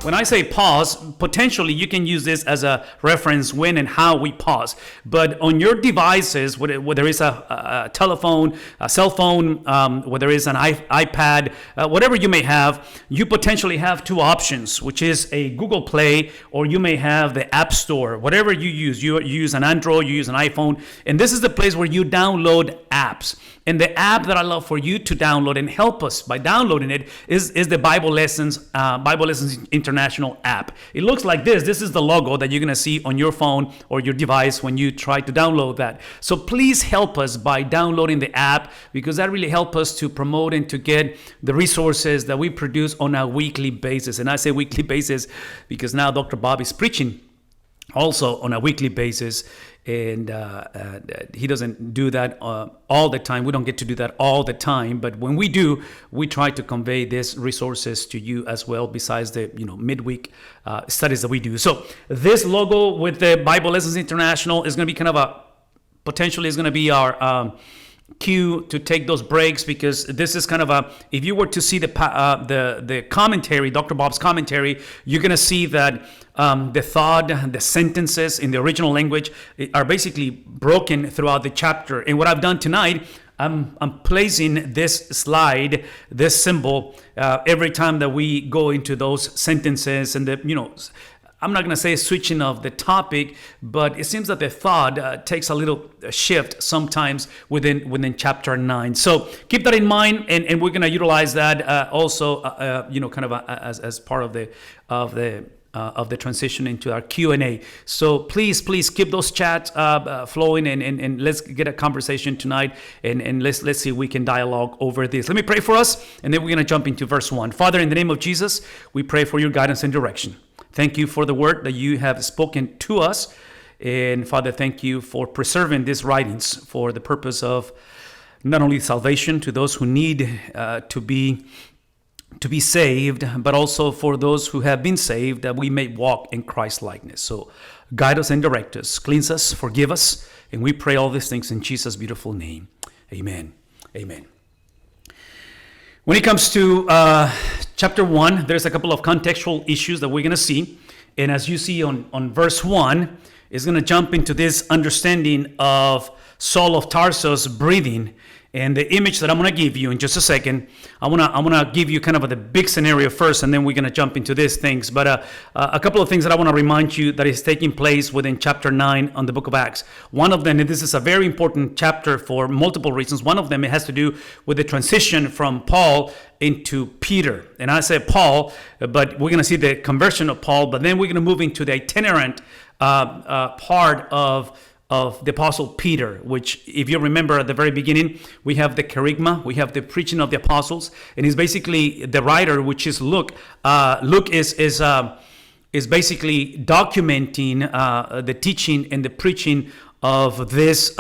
when I say pause, potentially you can use this as a reference when and how we pause. But on your devices, whether it's a telephone, a cell phone, whether it's an iPad, whatever you may have, you potentially have two options, which is a Google Play, or you may have the App Store. Whatever you use, you use an Android, you use an iPhone, and this is the place where you download apps. And the app that I love for you to download and help us by downloading it is the Bible Lessons International app. It looks like this. This is the logo that you're going to see on your phone or your device when you try to download that. So please help us by downloading the app, because that really helps us to promote and to get the resources that we produce on a weekly basis. And I say weekly basis because now Dr. Bob is preaching also on a weekly basis, and he doesn't do that all the time. We don't get to do that all the time, but when we do, we try to convey these resources to you as well, besides the midweek studies that we do. So this logo with the Bible Lessons International is going to be kind of potentially is going to be our cue to take those breaks, because this is kind of if you were to see the commentary, Dr. Bob's commentary, you're going to see that the thought, the sentences in the original language are basically broken throughout the chapter. And what I've done tonight, I'm placing this slide, this symbol, every time that we go into those sentences, and I'm not going to say switching of the topic, but it seems that the thought takes a little shift sometimes within chapter 9. So keep that in mind, and we're going to utilize that also, kind of as part of the transition into our Q&A. So please keep those chats flowing, and let's get a conversation tonight, and let's see if we can dialogue over this. Let me pray for us, and then we're going to jump into verse 1. Father, in the name of Jesus, we pray for your guidance and direction. Thank you for the word that you have spoken to us. And Father, thank you for preserving these writings for the purpose of not only salvation to those who need to be saved, but also for those who have been saved, that we may walk in Christ's likeness. So guide us and direct us, cleanse us, forgive us, and we pray all these things in Jesus' beautiful name. Amen. Amen. When it comes to chapter 1, there's a couple of contextual issues that we're going to see. And as you see on verse 1, it's going to jump into this understanding of Saul of Tarsus breathing. And the image that I'm going to give you in just a second, I want to give you kind of the big scenario first, and then we're going to jump into these things. But a couple of things that I want to remind you that is taking place within chapter 9 on the book of Acts. One of them, and this is a very important chapter for multiple reasons. One of them, it has to do with the transition from Paul into Peter. And I say Paul, but we're going to see the conversion of Paul, but then we're going to move into the itinerant part of the Apostle Peter, which, if you remember at the very beginning, we have the kerygma, we have the preaching of the apostles, and he's basically the writer, which is Luke. Luke is basically documenting the teaching and the preaching of this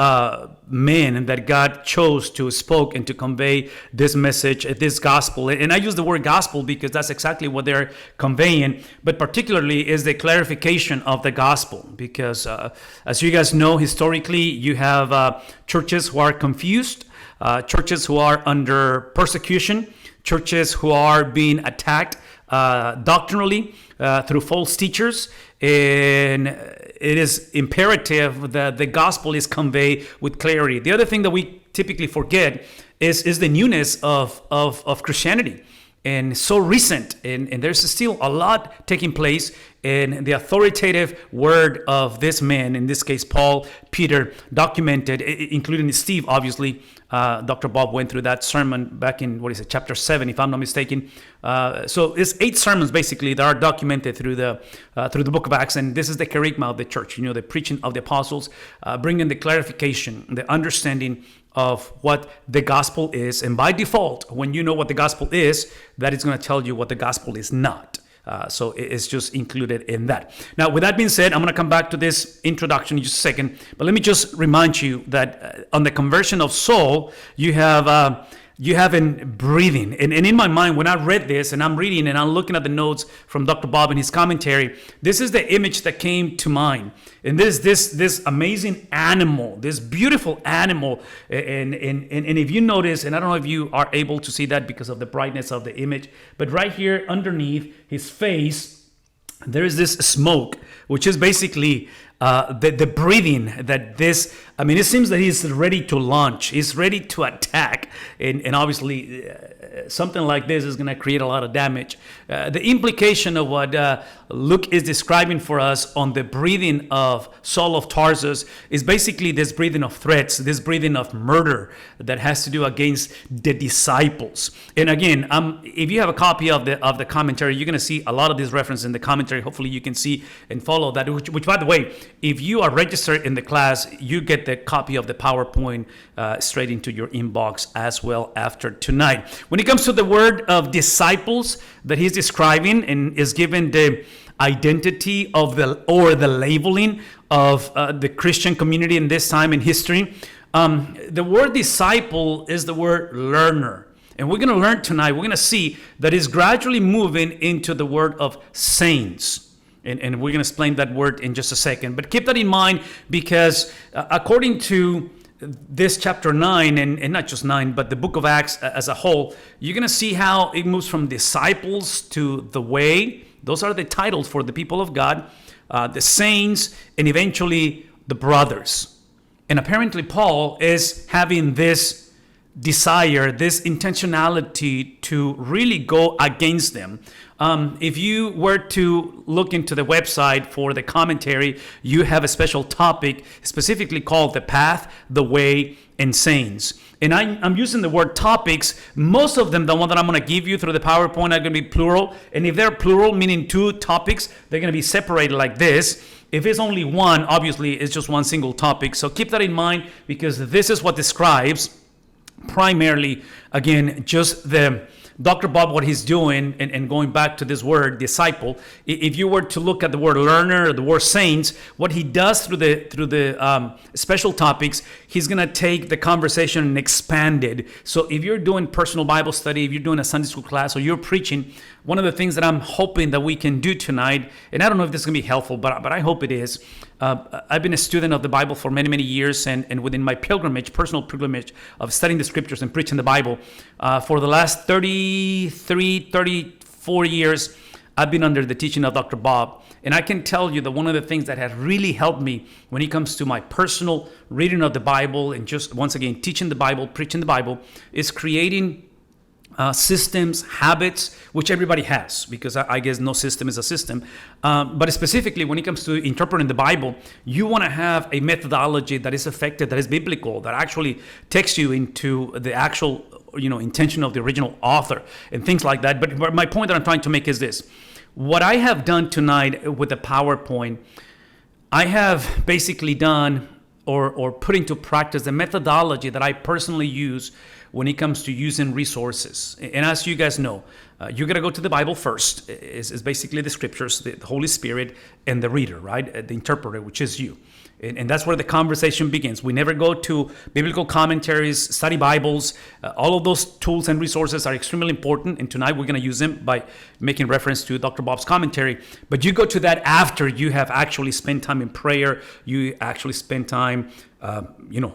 men that God chose to spoke and to convey this message, this gospel. And I use the word gospel because that's exactly what they're conveying, but particularly is the clarification of the gospel. Because as you guys know, historically, you have churches who are confused, churches who are under persecution, churches who are being attacked doctrinally through false teachers, and it is imperative that the gospel is conveyed with clarity. The other thing that we typically forget is the newness of Christianity, and so recent, and there's still a lot taking place in the authoritative word of this man, in this case Paul, Peter, documented, including Steve, obviously. Dr. Bob went through that sermon back in, chapter 7, if I'm not mistaken. So it's 8 sermons basically that are documented through the book of Acts, and this is the kerygma of the church, the preaching of the apostles, bringing the clarification, the understanding of what the gospel is. And by default, when you know what the gospel is, that is going to tell you what the gospel is not. So it's just included in that. Now, with that being said, I'm going to come back to this introduction in just a second. But let me just remind you that on the conversion of Saul, you have in breathing. And in my mind, when I read this and I'm reading and I'm looking at the notes from Dr. Bob and his commentary, this is the image that came to mind. And this amazing animal, this beautiful animal. And if you notice, and I don't know if you are able to see that because of the brightness of the image, but right here underneath his face, there is this smoke, which is basically the breathing that this, I mean, it seems that he's ready to launch. He's ready to attack. And obviously, something like this is going to create a lot of damage. The implication of what Luke is describing for us on the breathing of Saul of Tarsus is basically this breathing of threats, this breathing of murder that has to do against the disciples. And again, if you have a copy of the commentary, you're going to see a lot of these references in the commentary. Hopefully you can see and follow that, which by the way, if you are registered in the class, you get the copy of the PowerPoint straight into your inbox as well after tonight. When it comes to the word of disciples that he's describing and is given the identity of the labeling of the Christian community in this time in history, the word disciple is the word learner. And we're going to learn tonight, we're going to see that it's gradually moving into the word of saints. And we're going to explain that word in just a second. But keep that in mind because according to this chapter 9, and not just 9, but the book of Acts as a whole, you're going to see how it moves from disciples to the way. Those are the titles for the people of God, the saints, and eventually the brothers. And apparently Paul is having this desire, this intentionality to really go against them. If you were to look into the website for the commentary, you have a special topic specifically called the path, the way, and saints. And I'm using the word topics. Most of them, the one that I'm going to give you through the PowerPoint, are going to be plural. And if they're plural, meaning two topics, they're going to be separated like this. If it's only one, obviously it's just one single topic. So keep that in mind because this is what describes primarily, again, just the Dr. Bob, what he's doing, and going back to this word disciple, if you were to look at the word learner or the word saints, what he does through the special topics, he's going to take the conversation and expand it. So if you're doing personal Bible study, if you're doing a Sunday school class, or you're preaching, one of the things that I'm hoping that we can do tonight, and I don't know if this is going to be helpful, but I hope it is. I've been a student of the Bible for many, many years, and within my personal pilgrimage of studying the scriptures and preaching the Bible, for the last 34 years, I've been under the teaching of Dr. Bob. And I can tell you that one of the things that has really helped me when it comes to my personal reading of the Bible and just, once again, teaching the Bible, preaching the Bible, is creating systems, habits, which everybody has, because I guess no system is a system. But specifically, when it comes to interpreting the Bible, you want to have a methodology that is effective, that is biblical, that actually takes you into the actual, intention of the original author and things like that. But my point that I'm trying to make is this. What I have done tonight with the PowerPoint, I have basically done or put into practice the methodology that I personally use when it comes to using resources. And as you guys know, you got to go to the Bible first. It's basically the scriptures, the Holy Spirit, and the reader, right? The interpreter, which is you. And that's where the conversation begins. We never go to biblical commentaries, study Bibles. All of those tools and resources are extremely important. And tonight we're going to use them by making reference to Dr. Bob's commentary. But you go to that after you have actually spent time in prayer. You actually spend time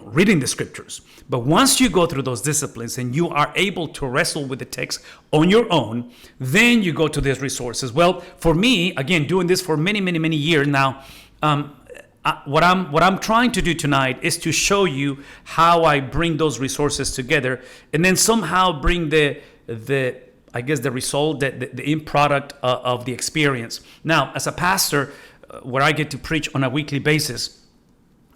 reading the scriptures. But once you go through those disciplines and you are able to wrestle with the text on your own, then you go to these resources. Well, for me, again, doing this for many, many, many years now, what I'm trying to do tonight is to show you how I bring those resources together and then somehow bring the result, the end product of the experience. Now, as a pastor, where I get to preach on a weekly basis,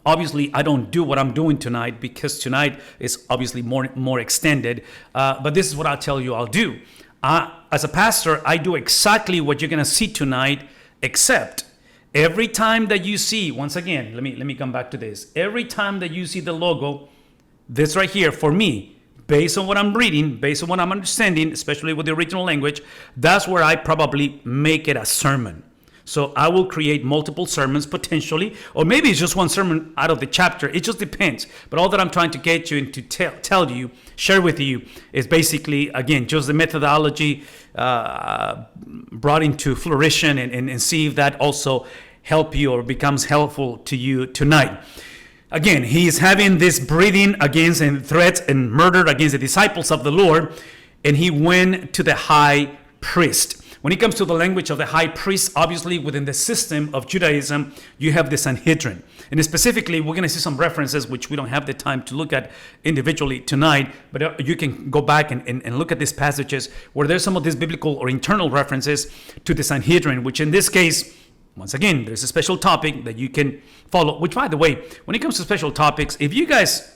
obviously, I don't do what I'm doing tonight because tonight is obviously more extended. But this is what I'll tell you I'll do. As a pastor, I do exactly what you're going to see tonight, except every time that you see, once again, let me come back to this. Every time that you see the logo, this right here, for me, based on what I'm reading, based on what I'm understanding, especially with the original language, that's where I probably make it a sermon. So I will create multiple sermons potentially, or maybe it's just one sermon out of the chapter. It just depends. But all that I'm trying to get you and to tell you, share with you, is basically, again, just the methodology brought into fruition and see if that also help you or becomes helpful to you tonight. Again, he is having this breathing against and threats and murder against the disciples of the Lord, and he went to the high priest. When it comes to the language of the high priest, obviously within the system of Judaism, you have the Sanhedrin. And specifically, we're going to see some references, which we don't have the time to look at individually tonight, but you can go back and look at these passages where there's some of these biblical or internal references to the Sanhedrin, which in this case, once again, there's a special topic that you can follow, which, by the way, when it comes to special topics, if you guys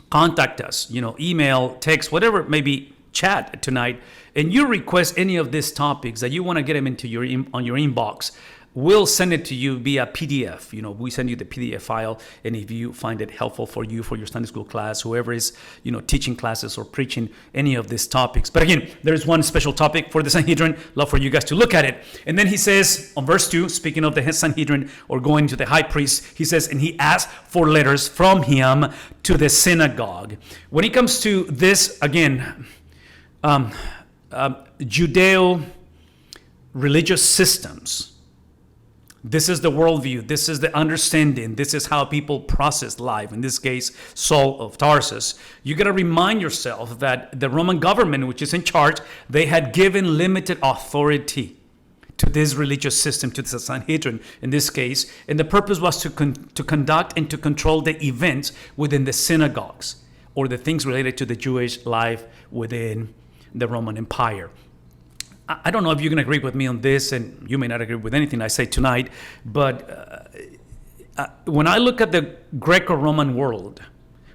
contact us, email, text, whatever it may be, chat tonight, and you request any of these topics that you want to get them into on your inbox, we'll send it to you via PDF. We send you the PDF file, and if you find it helpful for you, for your Sunday school class, whoever is, teaching classes or preaching any of these topics. But again, there's one special topic for the Sanhedrin. Love for you guys to look at it. And then he says, on verse 2, speaking of the Sanhedrin or going to the high priest, he says, and he asked for letters from him to the synagogue. When it comes to this, again, Judeo-religious systems, this is the worldview. This is the understanding. This is how people process life. In this case, Saul of Tarsus. You got to remind yourself that the Roman government, which is in charge, they had given limited authority to this religious system, to the Sanhedrin in this case. And the purpose was to conduct and to control the events within the synagogues or the things related to the Jewish life within the Roman Empire. I don't know if you can agree with me on this, and you may not agree with anything I say tonight, but when I look at the Greco-Roman world,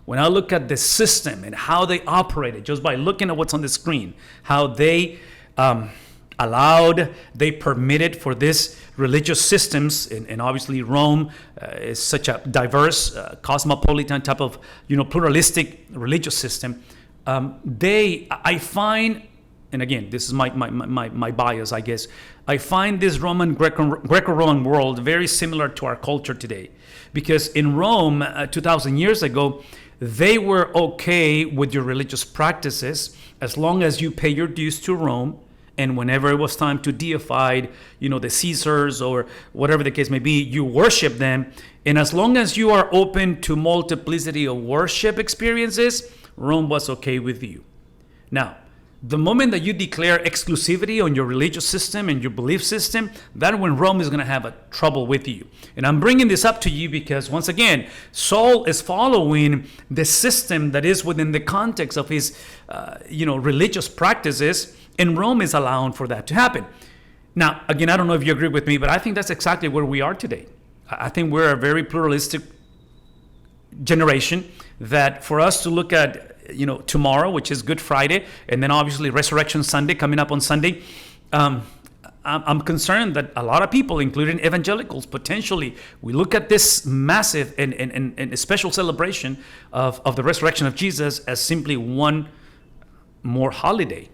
when I look at the system and how they operated, just by looking at what's on the screen, how they they permitted for this religious systems, and obviously Rome is such a diverse, cosmopolitan type of, pluralistic religious system. I find, and again, this is my bias, I guess. I find this Greco-Roman world very similar to our culture today. Because in Rome, 2,000 years ago, they were okay with your religious practices as long as you pay your dues to Rome. And whenever it was time to deify, the Caesars or whatever the case may be, you worship them. And as long as you are open to multiplicity of worship experiences, Rome was okay with you. Now, the moment that you declare exclusivity on your religious system and your belief system, that's when Rome is going to have a trouble with you. And I'm bringing this up to you because, once again, Saul is following the system that is within the context of his, religious practices, and Rome is allowing for that to happen. Now, again, I don't know if you agree with me, but I think that's exactly where we are today. I think we're a very pluralistic generation that for us to look at tomorrow, which is Good Friday, and then obviously Resurrection Sunday coming up on Sunday, I'm concerned that a lot of people, including evangelicals, potentially, we look at this massive and special celebration of the resurrection of Jesus as simply one more holiday.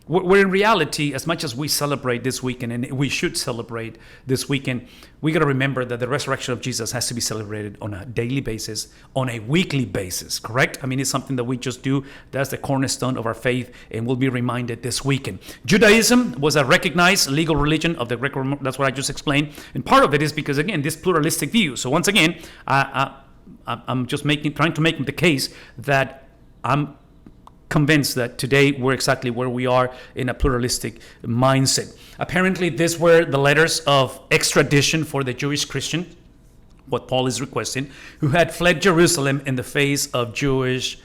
Where in reality, as much as we celebrate this weekend, and we should celebrate this weekend, we got to remember that the resurrection of Jesus has to be celebrated on a daily basis, on a weekly basis, correct? I mean, it's something that we just do. That's the cornerstone of our faith, and we'll be reminded this weekend. Judaism was a recognized legal religion of the Greco-Roman. That's what I just explained. And part of it is because, again, this pluralistic view. So once again, I'm just trying to make the case that I'm convinced that today we're exactly where we are in a pluralistic mindset. Apparently, these were the letters of extradition for the Jewish Christian, what Paul is requesting, who had fled Jerusalem in the face of Jewish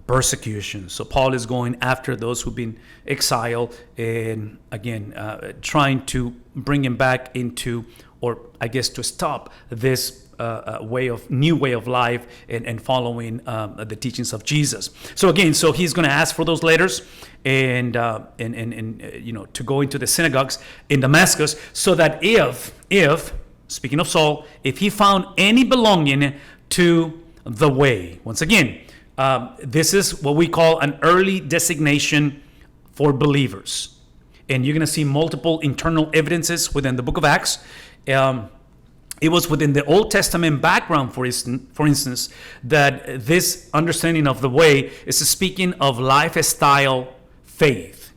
persecution. So Paul is going after those who've been exiled and, again, trying to bring him back into, or I guess to stop this new way of life and following the teachings of Jesus. So again, he's going to ask for those letters and to go into the synagogues in Damascus, so that if speaking of Saul, if he found any belonging to the way, once again, this is what we call an early designation for believers, and you're going to see multiple internal evidences within the book of Acts. It was within the Old Testament background, for instance, that this understanding of the way is speaking of lifestyle faith.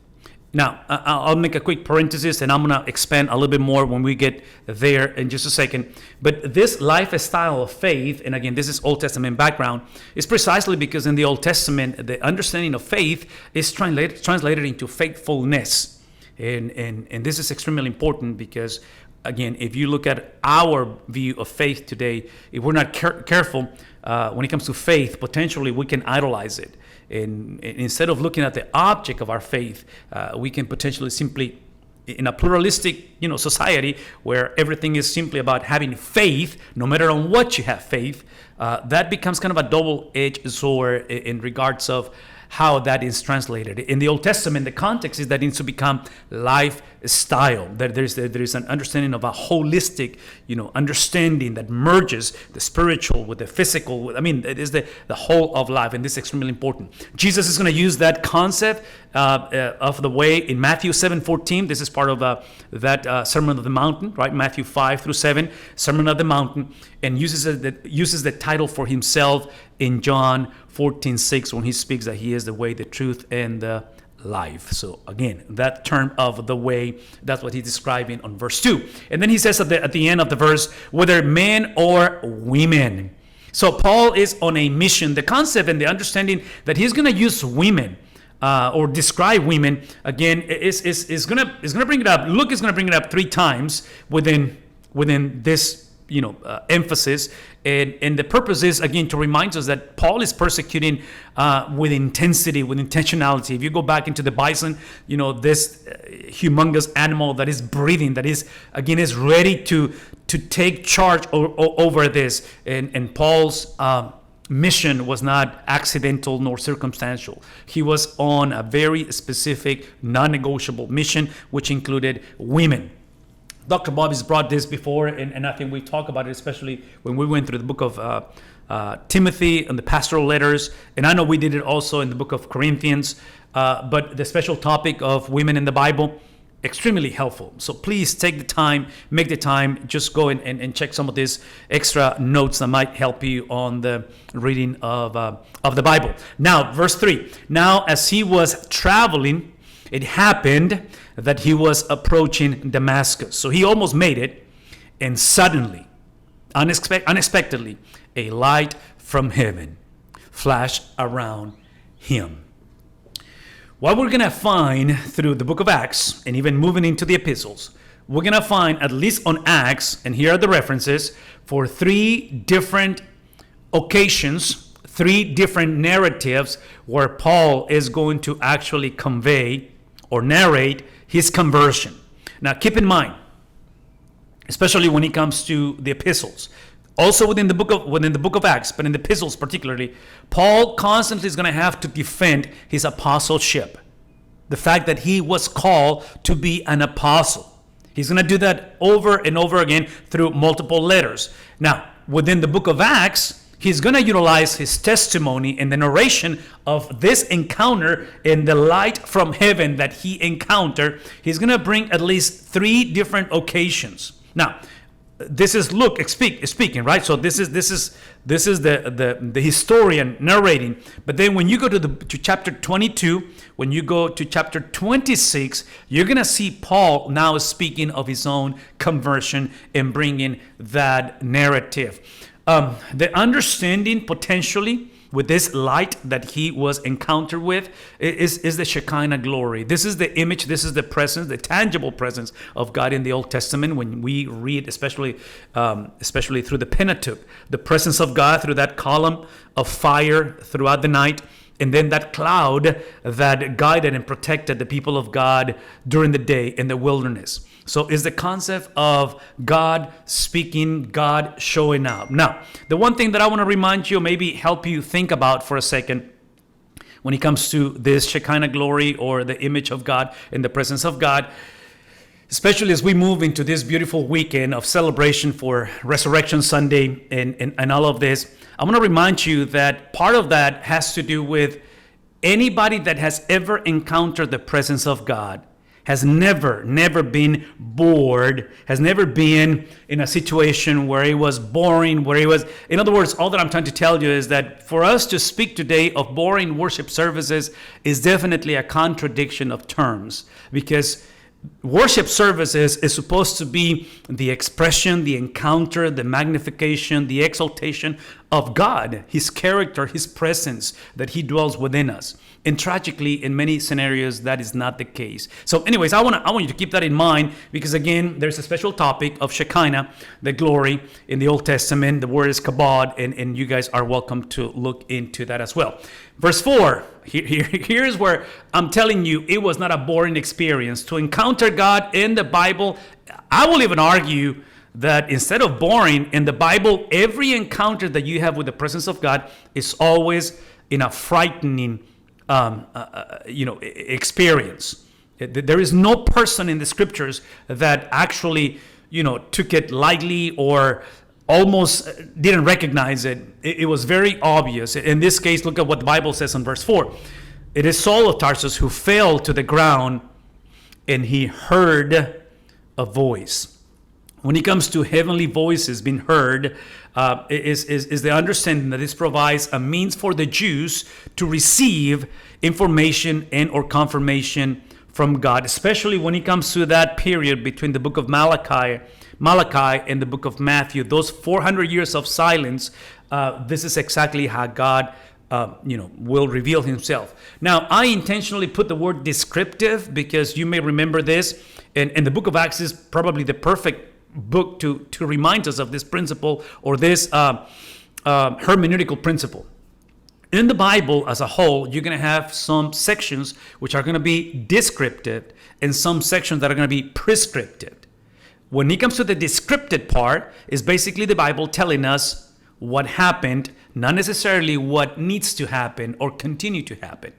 Now, I'll make a quick parenthesis, and I'm going to expand a little bit more when we get there in just a second. But this lifestyle of faith, and again, this is Old Testament background, is precisely because in the Old Testament, the understanding of faith is translated into faithfulness. And this is extremely important because, again, if you look at our view of faith today, if we're not careful when it comes to faith, potentially we can idolize it. And instead of looking at the object of our faith, we can potentially simply, in a pluralistic, society where everything is simply about having faith, no matter on what you have faith, that becomes kind of a double-edged sword in regards of how that is translated. In the Old Testament, the context is that it needs to become lifestyle. That there is an understanding of a holistic, understanding that merges the spiritual with the physical. It is the whole of life, and this is extremely important. Jesus is going to use that concept of the way in Matthew 7:14. This is part of that Sermon of the Mountain, right? Matthew 5-7, Sermon of the Mountain, and uses the title for himself in John 14:6 when he speaks that he is the way, the truth, and the life. So again, that term of the way, that's what he's describing on verse 2. And then he says at the end of the verse, whether men or women. So Paul is on a mission. The concept and the understanding that he's going to use women or describe women again is going to bring it up. Luke is going to bring it up 3 times within this emphasis, and the purpose is again to remind us that Paul is persecuting with intensity, with intentionality. If you go back into the bison, this humongous animal that is breathing, that is ready to take charge over this, and Paul's mission was not accidental nor circumstantial. He was on a very specific, non-negotiable mission, which included women. Dr. Bobby's brought this before, and I think we talked about it, especially when we went through the book of Timothy and the pastoral letters. And I know we did it also in the book of Corinthians. But the special topic of women in the Bible, extremely helpful. So please take the time, make the time, just go and check some of these extra notes that might help you on the reading of the Bible. Now, verse 3. Now, as he was traveling, it happened that he was approaching Damascus. So he almost made it, and suddenly, unexpectedly, a light from heaven flashed around him. What we're going to find through the book of Acts, and even moving into the epistles, we're going to find, at least on Acts, and here are the references, for 3 different occasions, 3 different narratives where Paul is going to actually convey or narrate his conversion. Now, keep in mind, especially when it comes to the epistles, also within the book of Acts, but in the epistles particularly, Paul constantly is going to have to defend his apostleship, the fact that he was called to be an apostle. He's going to do that over and over again through multiple letters. Now, within the book of Acts, he's going to utilize his testimony and the narration of this encounter in the light from heaven that he encountered. He's going to bring at least 3 different occasions. Now, this is Luke speaking, right? So this is the historian narrating. But then when you go to chapter 22, when you go to chapter 26, you're going to see Paul now speaking of his own conversion and bringing that narrative. The understanding potentially with this light that he was encountered with is the Shekinah glory. This is the image, this is the presence, the tangible presence of God in the Old Testament. When we read, especially through the Pentateuch, the presence of God through that column of fire throughout the night, and then that cloud that guided and protected the people of God during the day in the wilderness. So it's the concept of God speaking, God showing up. Now, the one thing that I want to remind you, maybe help you think about for a second, when it comes to this Shekinah glory or the image of God in the presence of God, especially as we move into this beautiful weekend of celebration for Resurrection Sunday and all of this, I want to remind you that part of that has to do with anybody that has ever encountered the presence of God has never been bored, has never been in a situation where it was boring, in other words, all that I'm trying to tell you is that for us to speak today of boring worship services is definitely a contradiction of terms, because Worship services is supposed to be the expression, the encounter, the magnification, the exaltation of God, His character, His presence, that He dwells within us. And tragically, in many scenarios, that is not the case. So anyways, I want you to keep that in mind, because again, there's a special topic of Shekinah, the glory in the Old Testament. The word is kabod, and you guys are welcome to look into that as well. Verse 4, here's where I'm telling you, it was not a boring experience. To encounter God in the Bible, I will even argue that instead of boring, in the Bible, every encounter that you have with the presence of God is always in a frightening experience. There is no person in the scriptures that actually, took it lightly or almost didn't recognize it. It was very obvious. In this case, look at what the Bible says in verse 4. It is Saul of Tarsus who fell to the ground, and he heard a voice. When it comes to heavenly voices being heard, is the understanding that this provides a means for the Jews to receive information and or confirmation from God, especially when it comes to that period between the book of Malachi and the book of Matthew. Those 400 years of silence, this is exactly how God will reveal Himself. Now, I intentionally put the word descriptive because you may remember this, and the book of Acts is probably the perfect book to remind us of this principle, or this hermeneutical principle. In the Bible as a whole, you're going to have some sections which are going to be descriptive and some sections that are going to be prescriptive. When it comes to the descriptive part, is basically the Bible telling us what happened, not necessarily what needs to happen or continue to happen.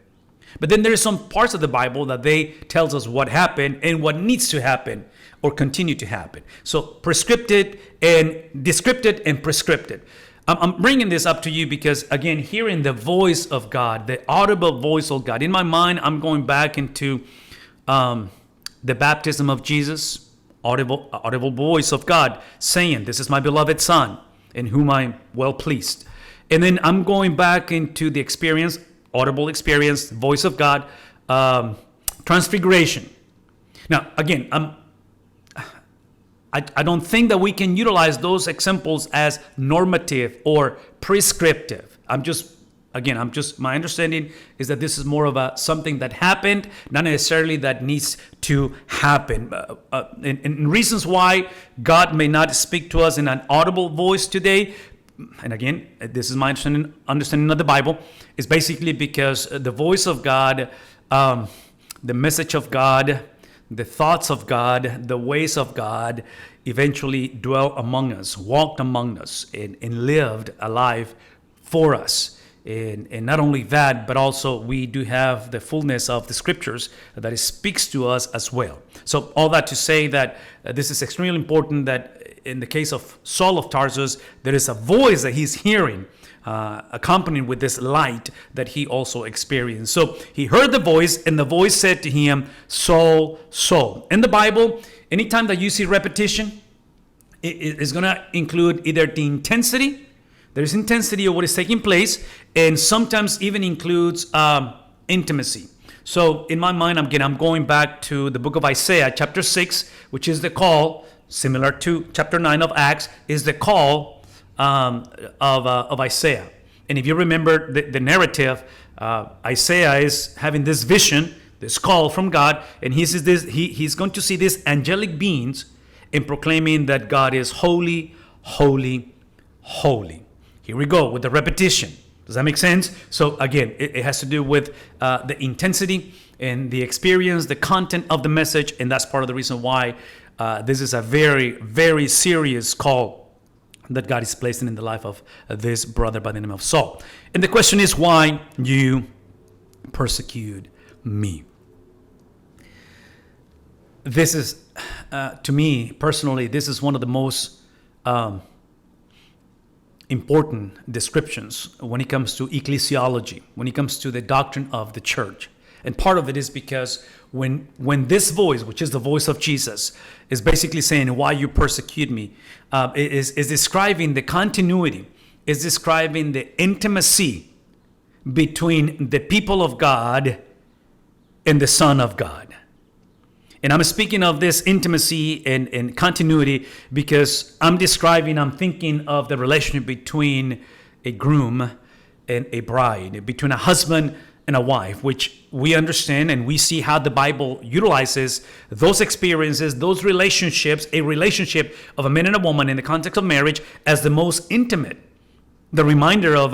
But then there's some parts of the Bible that they tells us what happened and what needs to happen or continue to happen. So prescriptive and descriptive and prescriptive. I'm bringing this up to you because, again, hearing the voice of God, the audible voice of God. In my mind, I'm going back into the baptism of Jesus, audible voice of God saying, "This is my beloved Son, in whom I'm well pleased." And then I'm going back into the experience, audible experience, voice of God, transfiguration. Now, again, I don't think that we can utilize those examples as normative or prescriptive. My understanding is that this is more of something that happened, not necessarily that needs to happen. And reasons why God may not speak to us in an audible voice today, and again, this is my understanding of the Bible, is basically because the voice of God, the message of God, the thoughts of God, the ways of God eventually dwell among us, walked among us, and lived a life for us. And not only that, but also we do have the fullness of the scriptures that it speaks to us as well. So all that to say that this is extremely important, that in the case of Saul of Tarsus, there is a voice that he's hearing, accompanied with this light that he also experienced. So he heard the voice, and the voice said to him, "Saul, Saul." In the Bible, anytime that you see repetition, it is going to include either the intensity, there's intensity of what is taking place, and sometimes even includes intimacy. So in my mind, I'm going back to the book of Isaiah, chapter 6, which is the call, similar to chapter 9 of Acts, is the call of Isaiah. And if you remember the narrative, Isaiah is having this vision, this call from God, and he's going to see these angelic beings and proclaiming that God is holy, holy, holy. Here we go with the repetition. Does that make sense? So again, it has to do with the intensity and the experience, the content of the message, and that's part of the reason why this is a very, very serious call that God is placing in the life of this brother by the name of Saul. And the question is, why you persecute me? This is, to me personally, this is one of the most important descriptions when it comes to ecclesiology, when it comes to the doctrine of the church. And part of it is because when this voice, which is the voice of Jesus, is basically saying, "Why you persecute me," is describing the continuity, is describing the intimacy between the people of God and the Son of God. And I'm speaking of this intimacy and continuity because I'm thinking of the relationship between a groom and a bride, between a husband and a wife, which we understand and we see how the Bible utilizes those experiences, those relationships, a relationship of a man and a woman in the context of marriage as the most intimate. The reminder of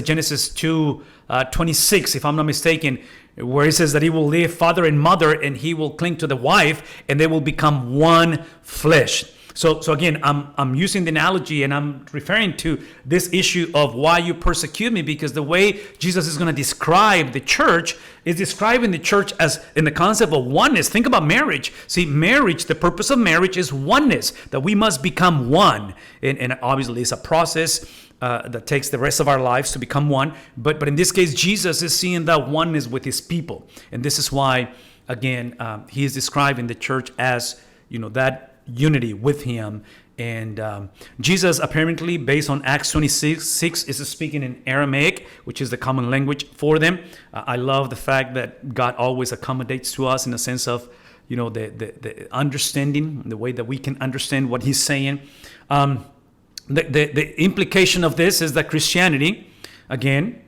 Genesis 2:26, if I'm not mistaken, where it says that he will leave father and mother and he will cling to the wife and they will become one flesh. So again, I'm using the analogy and I'm referring to this issue of why you persecute me, because the way Jesus is going to describe the church is describing the church as in the concept of oneness. Think about marriage. See, marriage, the purpose of marriage is oneness, that we must become one. And obviously it's a process that takes the rest of our lives to become one. But in this case, Jesus is seeing that oneness with his people. And this is why, again, he is describing the church as, that unity with him. And Jesus apparently, based on Acts 26, is speaking in Aramaic, which is the common language for them. I love the fact that God always accommodates to us in the sense of, the understanding, the way that we can understand what he's saying. The implication of this is that Christianity, again,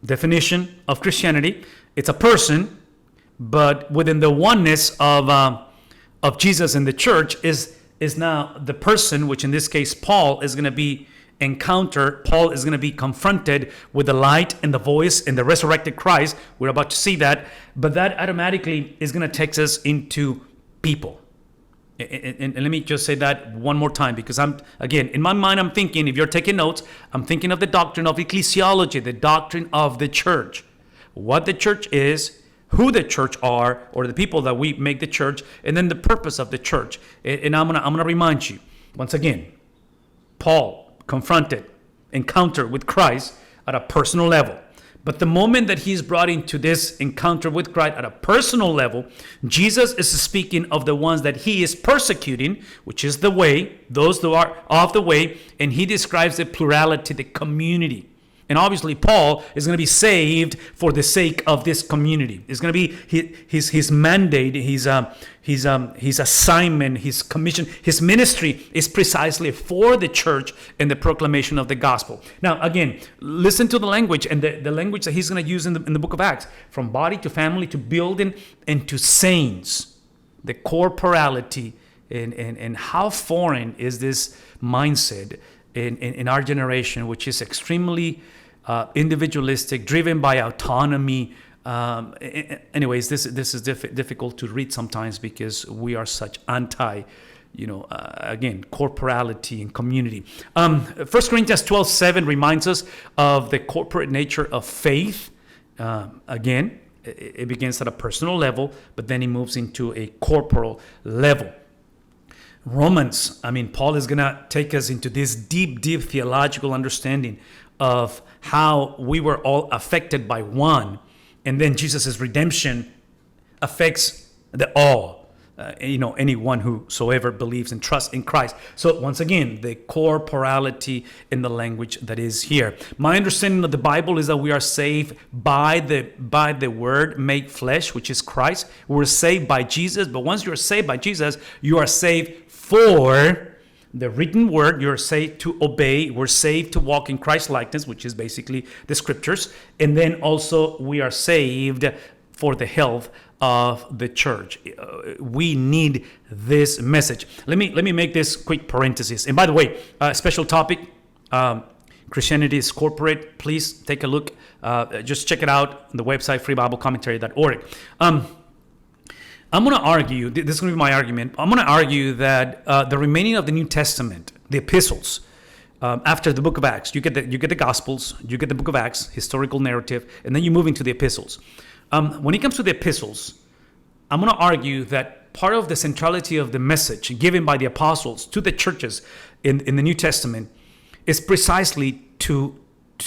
definition of Christianity, it's a person, but within the oneness of Jesus and the church is now the person, which in this case Paul is going to be Paul is going to be confronted with the light and the voice and the resurrected Christ. We're about to see that, but that automatically is going to take us into people. And let me just say that one more time, because in my mind, I'm thinking, if you're taking notes, I'm thinking of the doctrine of ecclesiology, the doctrine of the church, what the church is, who the church are, or the people that we make the church, and then the purpose of the church. And I'm gonna remind you, once again, Paul encountered with Christ at a personal level. But the moment that he's brought into this encounter with Christ at a personal level, Jesus is speaking of the ones that he is persecuting, which is the way, those who are of the way, and he describes the plurality, the community. And obviously, Paul is going to be saved for the sake of this community. It's going to be his mandate, his assignment, his commission, his ministry is precisely for the church and the proclamation of the gospel. Now, again, listen to the language and the language that he's going to use in the book of Acts, from body to family to building and to saints, the corporality, and how foreign is this mindset in our generation, which is extremely individualistic, driven by autonomy. Anyways, this is difficult to read sometimes because we are such anti, again, corporality and community. 1 Corinthians 12:7 reminds us of the corporate nature of faith. Again, it begins at a personal level, but then it moves into a corporal level. Romans, Paul is going to take us into this deep theological understanding of how we were all affected by one, and then Jesus' redemption affects the all, anyone whosoever believes and trusts in Christ. So once again, the corporality in the language that is here. My understanding of the Bible is that we are saved by the word made flesh, which is Christ. We're saved by Jesus, but once you're saved by Jesus, you are saved for the written word. You're saved to obey. We're saved to walk in Christ likeness, which is basically the scriptures. And then also we are saved for the health of the church. We need this message. Let me make this quick parenthesis. And by the way, special topic, Christianity is corporate. Please take a look. Just check it out on the website, freebiblecommentary.org. I'm going to argue, this is going to be my argument, I'm going to argue that the remaining of the New Testament, the epistles, after the book of Acts, you get the Gospels, you get the book of Acts, historical narrative, and then you move into the epistles. When it comes to the epistles, I'm going to argue that part of the centrality of the message given by the apostles to the churches in the New Testament is precisely to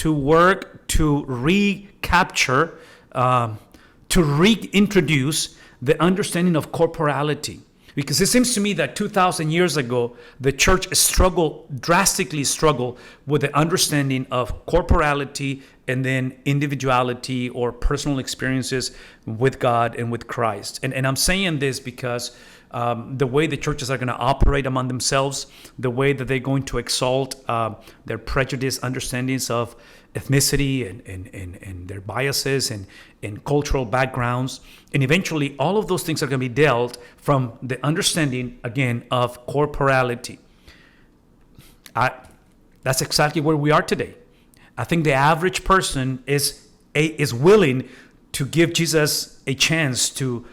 work to recapture, to reintroduce the understanding of corporality. Because it seems to me that 2,000 years ago, the church drastically struggled with the understanding of corporality and then individuality or personal experiences with God and with Christ. And I'm saying this because the way the churches are going to operate among themselves, the way that they're going to exalt their prejudiced understandings of ethnicity and their biases and cultural backgrounds. And eventually, all of those things are going to be dealt from the understanding, again, of corporality. That's exactly where we are today. I think the average person is willing to give Jesus a chance to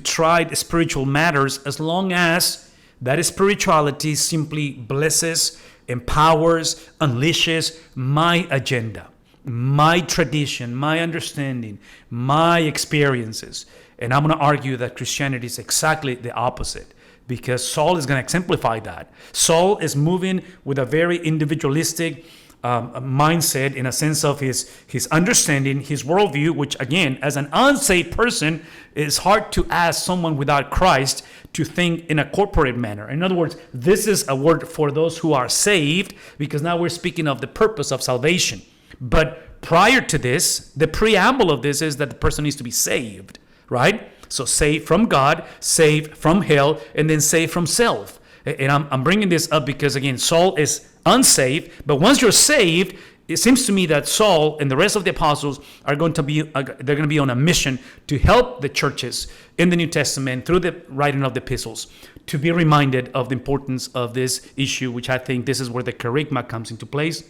try the spiritual matters, as long as that spirituality simply blesses, empowers, unleashes my agenda, my tradition, my understanding, my experiences. And I'm going to argue that Christianity is exactly the opposite, because Saul is going to exemplify that. Saul is moving with a very individualistic mindset, in a sense of his understanding, his worldview, which again, as an unsaved person, is hard to ask someone without Christ to think in a corporate manner. In other words, this is a word for those who are saved, because now we're speaking of the purpose of salvation. But prior to this, the preamble of this is that the person needs to be saved, right? So saved from God, saved from hell, and then saved from self. And I'm bringing this up because, again, Saul is unsaved, but once you're saved, it seems to me that Saul and the rest of the apostles are going to be on a mission to help the churches in the New Testament through the writing of the epistles to be reminded of the importance of this issue, which I think this is where the kerygma comes into place.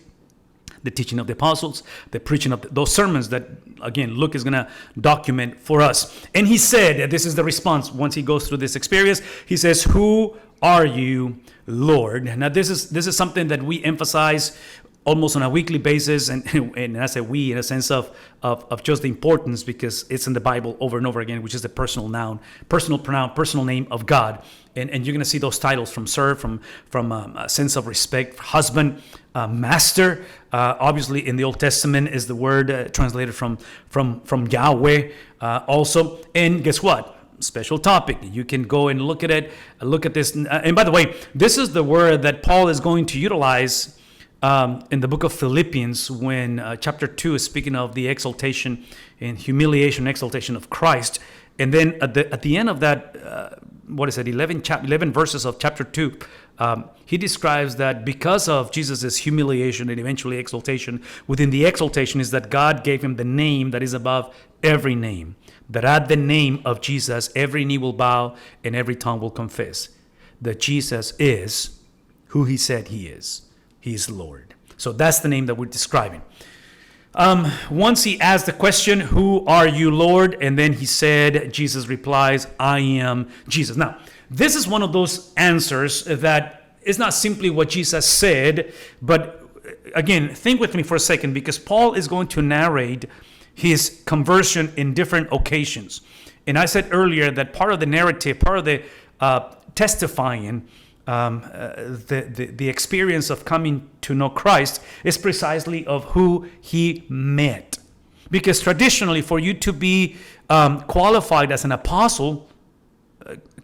The teaching of the apostles, the preaching of those sermons that, again, Luke is going to document for us. And he said, this is the response once he goes through this experience. He says, "Who are you, Lord?" Now, this is something that we emphasize almost on a weekly basis, and I say we in a sense of just the importance, because it's in the Bible over and over again, which is the personal noun, personal pronoun, personal name of God. And you're going to see those titles from sir, from a sense of respect, husband, master. Obviously, in the Old Testament is the word translated from Yahweh also. And guess what? Special topic. You can go and look at this. And by the way, this is the word that Paul is going to utilize in the book of Philippians, when chapter 2 is speaking of the exaltation and humiliation, exaltation of Christ. And then at the end of that, 11 verses of chapter 2, he describes that because of Jesus' humiliation and eventually exaltation, within the exaltation is that God gave him the name that is above every name, that at the name of Jesus, every knee will bow and every tongue will confess that Jesus is who he said he is. He is Lord. So that's the name that we're describing. Once he asked the question, "Who are you, Lord?" And then he said, Jesus replies, "I am Jesus." Now, this is one of those answers that is not simply what Jesus said, but again, think with me for a second, because Paul is going to narrate his conversion in different occasions. And I said earlier that part of the narrative, part of the testifying, the experience of coming to know Christ is precisely of who he met. Because traditionally, for you to be qualified as an apostle,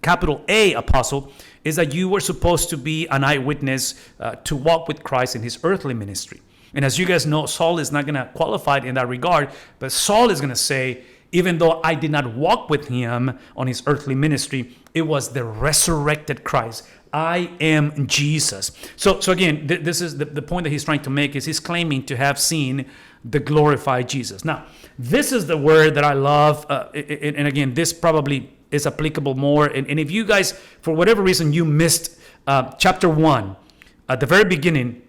capital A apostle, is that you were supposed to be an eyewitness to walk with Christ in his earthly ministry. And as you guys know, Saul is not going to qualify in that regard, but Saul is going to say, even though I did not walk with him on his earthly ministry, it was the resurrected Christ. I am Jesus. So again, this is the point that he's trying to make, is he's claiming to have seen the glorified Jesus. Now, this is the word that I love. And again, this probably is applicable more. And if you guys, for whatever reason, you missed chapter 1, at the very beginning,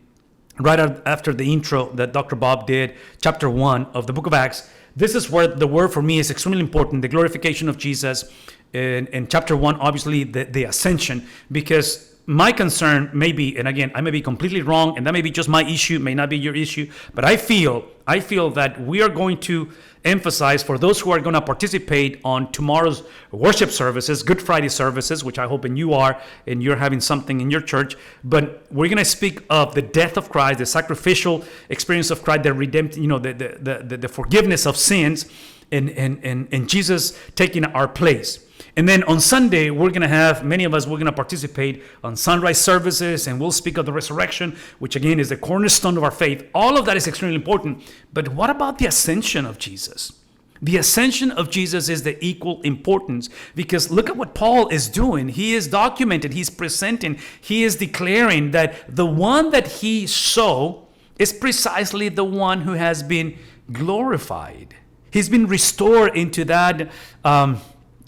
right after the intro that Dr. Bob did, chapter 1 of the book of Acts, this is where the word for me is extremely important, the glorification of Jesus. In chapter 1, obviously, the ascension, because my concern may be, and again, I may be completely wrong, and that may be just my issue, may not be your issue, but I feel that we are going to emphasize, for those who are going to participate on tomorrow's worship services, Good Friday services, which I hope and you are, and you're having something in your church, but we're going to speak of the death of Christ, the sacrificial experience of Christ, the redemption, the forgiveness of sins, and Jesus taking our place. And then on Sunday, we're going to have, many of us, we're going to participate on sunrise services, and we'll speak of the resurrection, which again is the cornerstone of our faith. All of that is extremely important. But what about the ascension of Jesus? The ascension of Jesus is the equal importance, because look at what Paul is doing. He is documented, he's presenting, he is declaring that the one that he saw is precisely the one who has been glorified. He's been restored into that,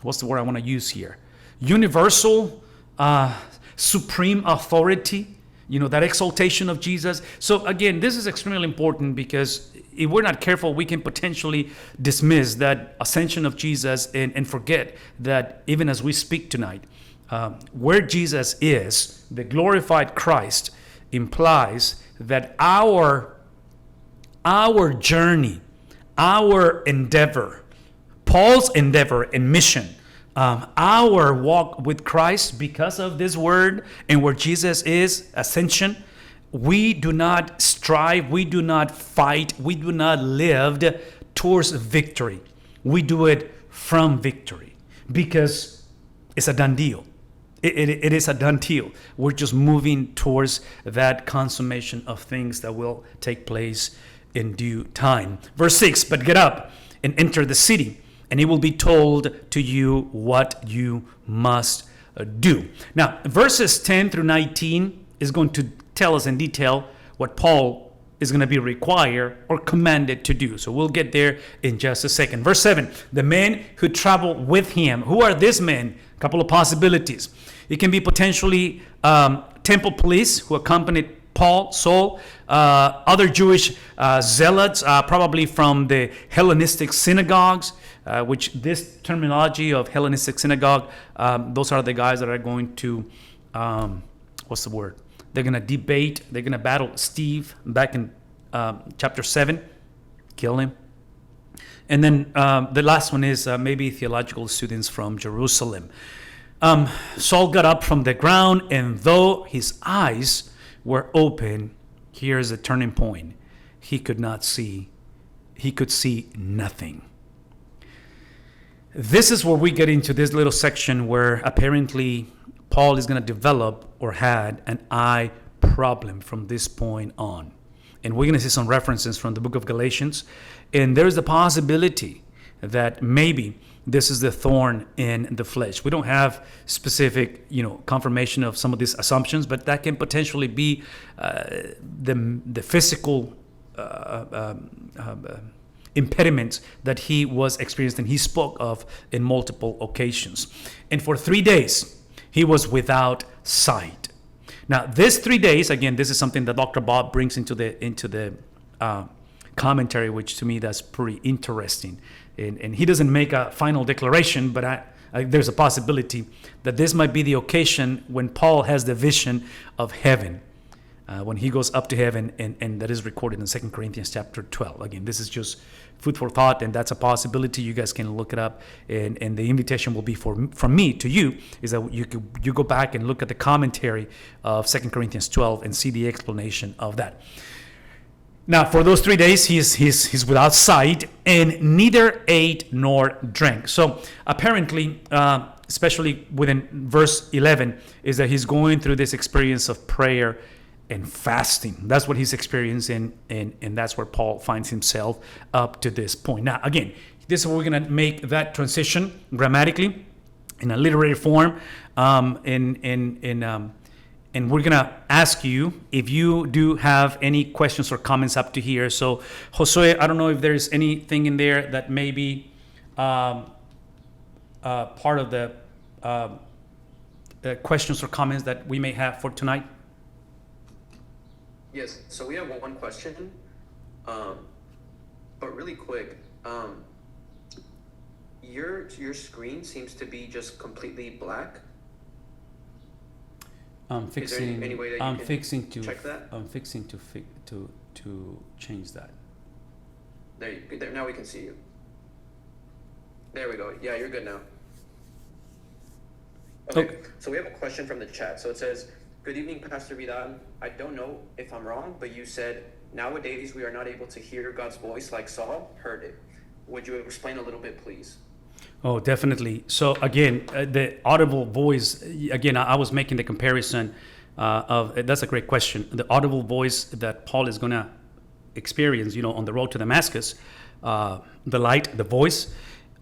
what's the word I want to use here? Universal, supreme authority, that exaltation of Jesus. So again, this is extremely important, because if we're not careful, we can potentially dismiss that ascension of Jesus and forget that even as we speak tonight, where Jesus is, the glorified Christ, implies that our journey, our endeavor, Paul's endeavor and mission, our walk with Christ, because of this word and where Jesus is, ascension, we do not strive, we do not fight, we do not live towards victory. We do it from victory, because it's a done deal. It is a done deal. We're just moving towards that consummation of things that will take place in due time. Verse 6, but get up and enter the city, and it will be told to you what you must do. Now, verses 10 through 19 is going to tell us in detail what Paul is going to be required or commanded to do. So we'll get there in just a second. Verse 7, the men who travel with him. Who are these men? A couple of possibilities. It can be potentially temple police who accompanied Paul, Saul, other Jewish zealots, probably from the Hellenistic synagogues, which this terminology of Hellenistic synagogue, those are the guys that are going to, what's the word? They're going to debate, they're going to battle Steve back in chapter 7, kill him. And then the last one is maybe theological students from Jerusalem. Saul got up from the ground, and though his eyes were open, here's the turning point. He could not see. He could see nothing. This is where we get into this little section where apparently Paul is going to develop or had an eye problem from this point on. And we're going to see some references from the book of Galatians. And there's the possibility that maybe this is the thorn in the flesh. We don't have specific, confirmation of some of these assumptions, but that can potentially be the physical impediments that he was experienced and he spoke of in multiple occasions. And for 3 days, he was without sight. Now, this 3 days, again, this is something that Dr. Bob brings into the commentary, which to me that's pretty interesting. And he doesn't make a final declaration, but there's a possibility that this might be the occasion when Paul has the vision of heaven, when he goes up to heaven, and that is recorded in 2 Corinthians chapter 12. Again, this is just food for thought, and that's a possibility. You guys can look it up, and the invitation will be from me to you, is that you go back and look at the commentary of 2 Corinthians 12 and see the explanation of that. Now, for those 3 days, he's without sight and neither ate nor drank. So apparently, especially within verse 11, is that he's going through this experience of prayer and fasting. That's what he's experiencing, and that's where Paul finds himself up to this point. Now, again, this is where we're going to make that transition grammatically in a literary form, and we're going to ask you if you do have any questions or comments up to here. So, Josue, I don't know if there's anything in there that may be part of the questions or comments that we may have for tonight. Yes, so we have one question, but really quick. Your screen seems to be just completely black. I'm fixing. Any way that you can check that? I'm fixing to change that. There. Now we can see you. There we go. Yeah, you're good now. Okay. So we have a question from the chat. So it says, "Good evening, Pastor Vidal. I don't know if I'm wrong, but you said nowadays we are not able to hear God's voice like Saul heard it. Would you explain a little bit, please?" Oh, definitely. So again, the audible voice. Again, I was making the comparison of. That's a great question. The audible voice that Paul is going to experience, on the road to Damascus, the light, the voice,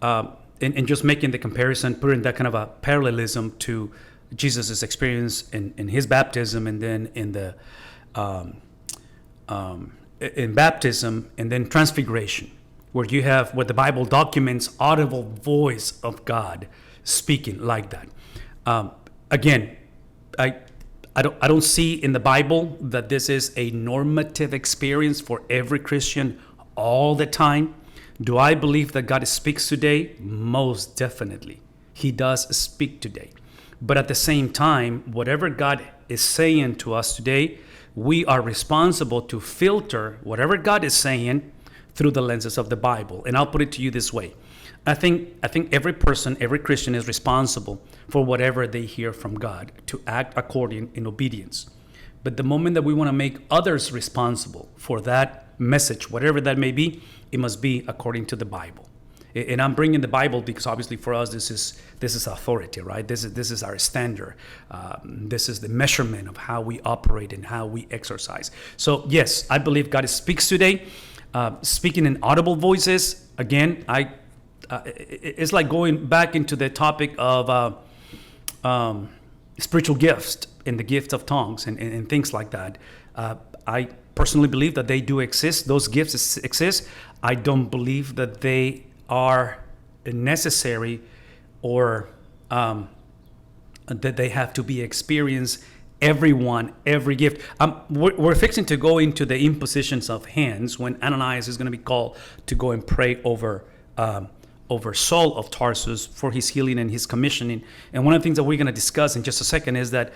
and just making the comparison, putting that kind of a parallelism to Jesus' experience in his baptism, and then in baptism, and then transfiguration, where the Bible documents audible voice of God speaking like that. Again, I don't see in the Bible that this is a normative experience for every Christian all the time. Do I believe that God speaks today? Most definitely. He does speak today. But at the same time, whatever God is saying to us today, we are responsible to filter whatever God is saying through the lenses of the Bible. And I'll put it to you this way. I think every person, every Christian is responsible for whatever they hear from God, to act according in obedience. But the moment that we want to make others responsible for that message, whatever that may be, it must be according to the Bible. And I'm bringing the Bible because obviously for us this is authority, right? This is our standard. This is the measurement of how we operate and how we exercise. So yes, I believe God speaks today, speaking in audible voices. Again, it's like going back into the topic of spiritual gifts and the gift of tongues and things like that. I personally believe that they do exist. Those gifts exist. I don't believe that they are necessary or that they have to be experienced. Every gift. We're fixing to go into the impositions of hands when Ananias is going to be called to go and pray over Saul of Tarsus for his healing and his commissioning. And one of the things that we're going to discuss in just a second is that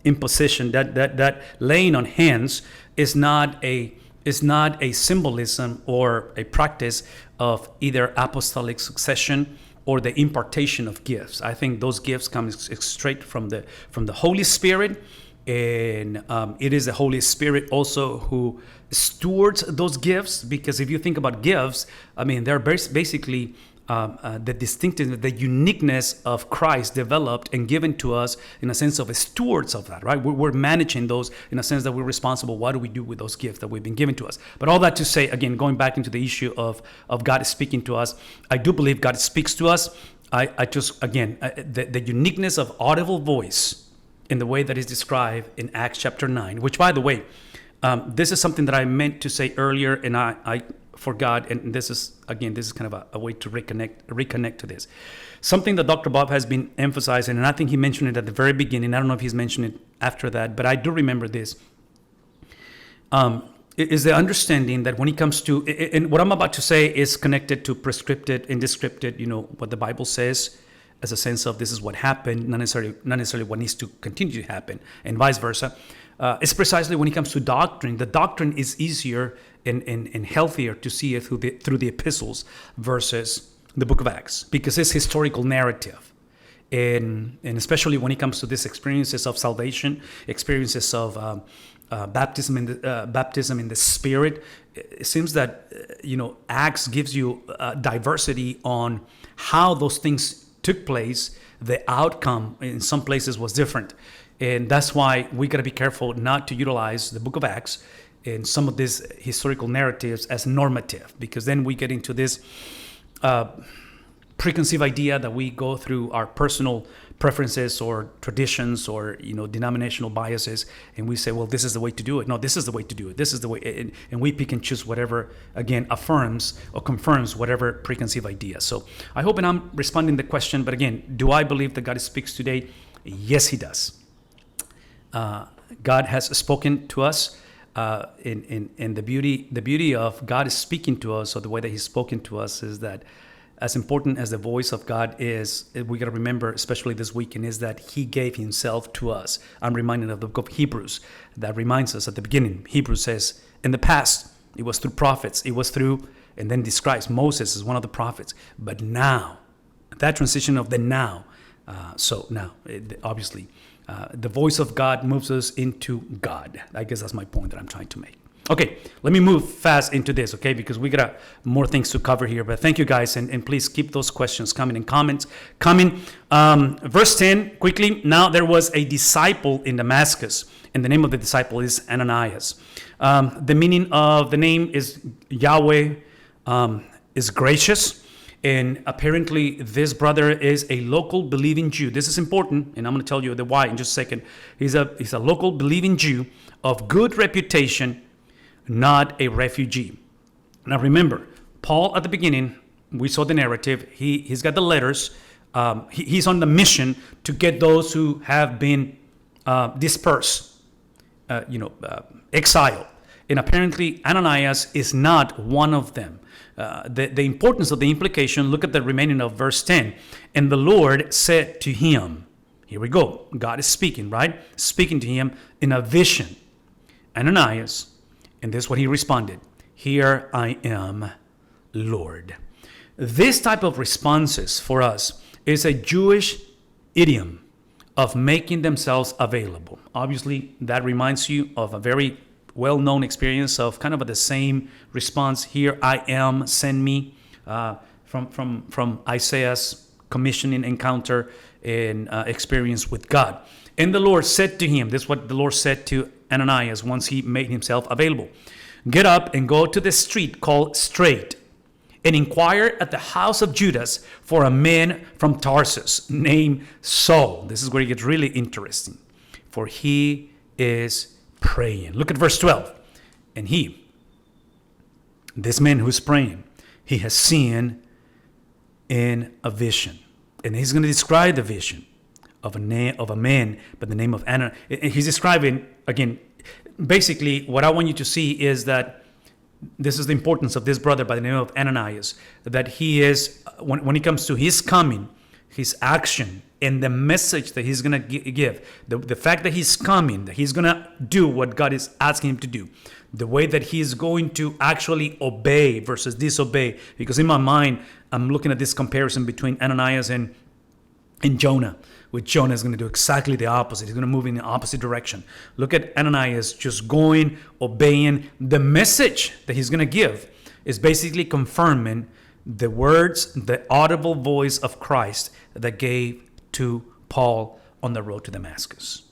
imposition, that laying on hands is not a symbolism or a practice of either apostolic succession or the impartation of gifts. I think those gifts come straight from the Holy Spirit, and it is the Holy Spirit also who stewards those gifts. Because if you think about gifts, I mean, they're basically the distinctiveness, the uniqueness of Christ developed and given to us in a sense of a stewards of that, right? We're managing those in a sense that we're responsible. What do we do with those gifts that we've been given to us? But all that to say, again, going back into the issue of God speaking to us, I do believe God speaks to us. The uniqueness of audible voice in the way that is described in Acts chapter 9, which, by the way, this is something that I meant to say earlier, and I forgot, and this is kind of a way to reconnect to this. Something that Dr. Bob has been emphasizing, and I think he mentioned it at the very beginning. I don't know if he's mentioned it after that, but I do remember this. Is the understanding that when it comes to, and what I'm about to say is connected to prescripted and descripted, what the Bible says, as a sense of this is what happened, not necessarily what needs to continue to happen, and vice versa. It's precisely when it comes to doctrine. The doctrine is easier and healthier to see it through the epistles versus the book of Acts, because it's historical narrative. And especially when it comes to these experiences of salvation, experiences of baptism in the Spirit, it seems that Acts gives you diversity on how those things took place. The outcome in some places was different. And that's why we got to be careful not to utilize the book of Acts and some of these historical narratives as normative, because then we get into this preconceived idea that we go through our personal preferences or traditions or denominational biases, and we say, well, this is the way to do it. No, this is the way to do it. This is the way, and we pick and choose whatever, again, affirms or confirms whatever preconceived idea. So I hope, and I'm responding to the question, but again, do I believe that God speaks today? Yes, He does. God has spoken to us, and the beauty of God is speaking to us, or the way that He's spoken to us, is that as important as the voice of God is, we got to remember, especially this weekend, is that He gave Himself to us. I'm reminded of the book of Hebrews that reminds us at the beginning. Hebrews says, in the past, it was through prophets, it was through, and then describes Moses as one of the prophets. But now, that transition of the now, obviously, the voice of God moves us into God. I guess that's my point that I'm trying to make. Okay, let me move fast into this, okay, because we got more things to cover here. But thank you guys, and please keep those questions coming and comments coming. Verse 10, quickly. Now there was a disciple in Damascus, and the name of the disciple is Ananias. The meaning of the name is Yahweh is gracious. And apparently this brother is a local believing Jew. This is important, and I'm going to tell you the why in just a second. He's a local believing Jew of good reputation, not a refugee. Now remember, Paul at the beginning, we saw the narrative. He's got the letters. He's on the mission to get those who have been dispersed, exiled. And apparently Ananias is not one of them. The importance of the implication, look at the remaining of verse 10. And the Lord said to him, here we go. God is speaking, right? Speaking to him in a vision. Ananias, and this is what he responded. Here I am, Lord. This type of responses for us is a Jewish idiom of making themselves available. Obviously, that reminds you of a very well-known experience of kind of the same response. Here I am, send me, from Isaiah's commissioning encounter and experience with God. And the Lord said to him, this is what the Lord said to Ananias once he made himself available. Get up and go to the street called Straight and inquire at the house of Judas for a man from Tarsus named Saul. This is where it gets really interesting. For he is praying. Look at verse 12. And this man who's praying, he has seen in a vision. And he's going to describe the vision of a man by the name of Ananias. He's describing, again, basically what I want you to see is that this is the importance of this brother by the name of Ananias, that he is, when it comes to his coming, his action, and the message that he's going to give, the fact that he's coming, that he's going to do what God is asking him to do, the way that he's going to actually obey versus disobey. Because in my mind, I'm looking at this comparison between Ananias and Jonah, which Jonah is going to do exactly the opposite. He's going to move in the opposite direction. Look at Ananias just going, obeying. The message that he's going to give is basically confirming the words, the audible voice of Christ that gave to Paul on the road to Damascus.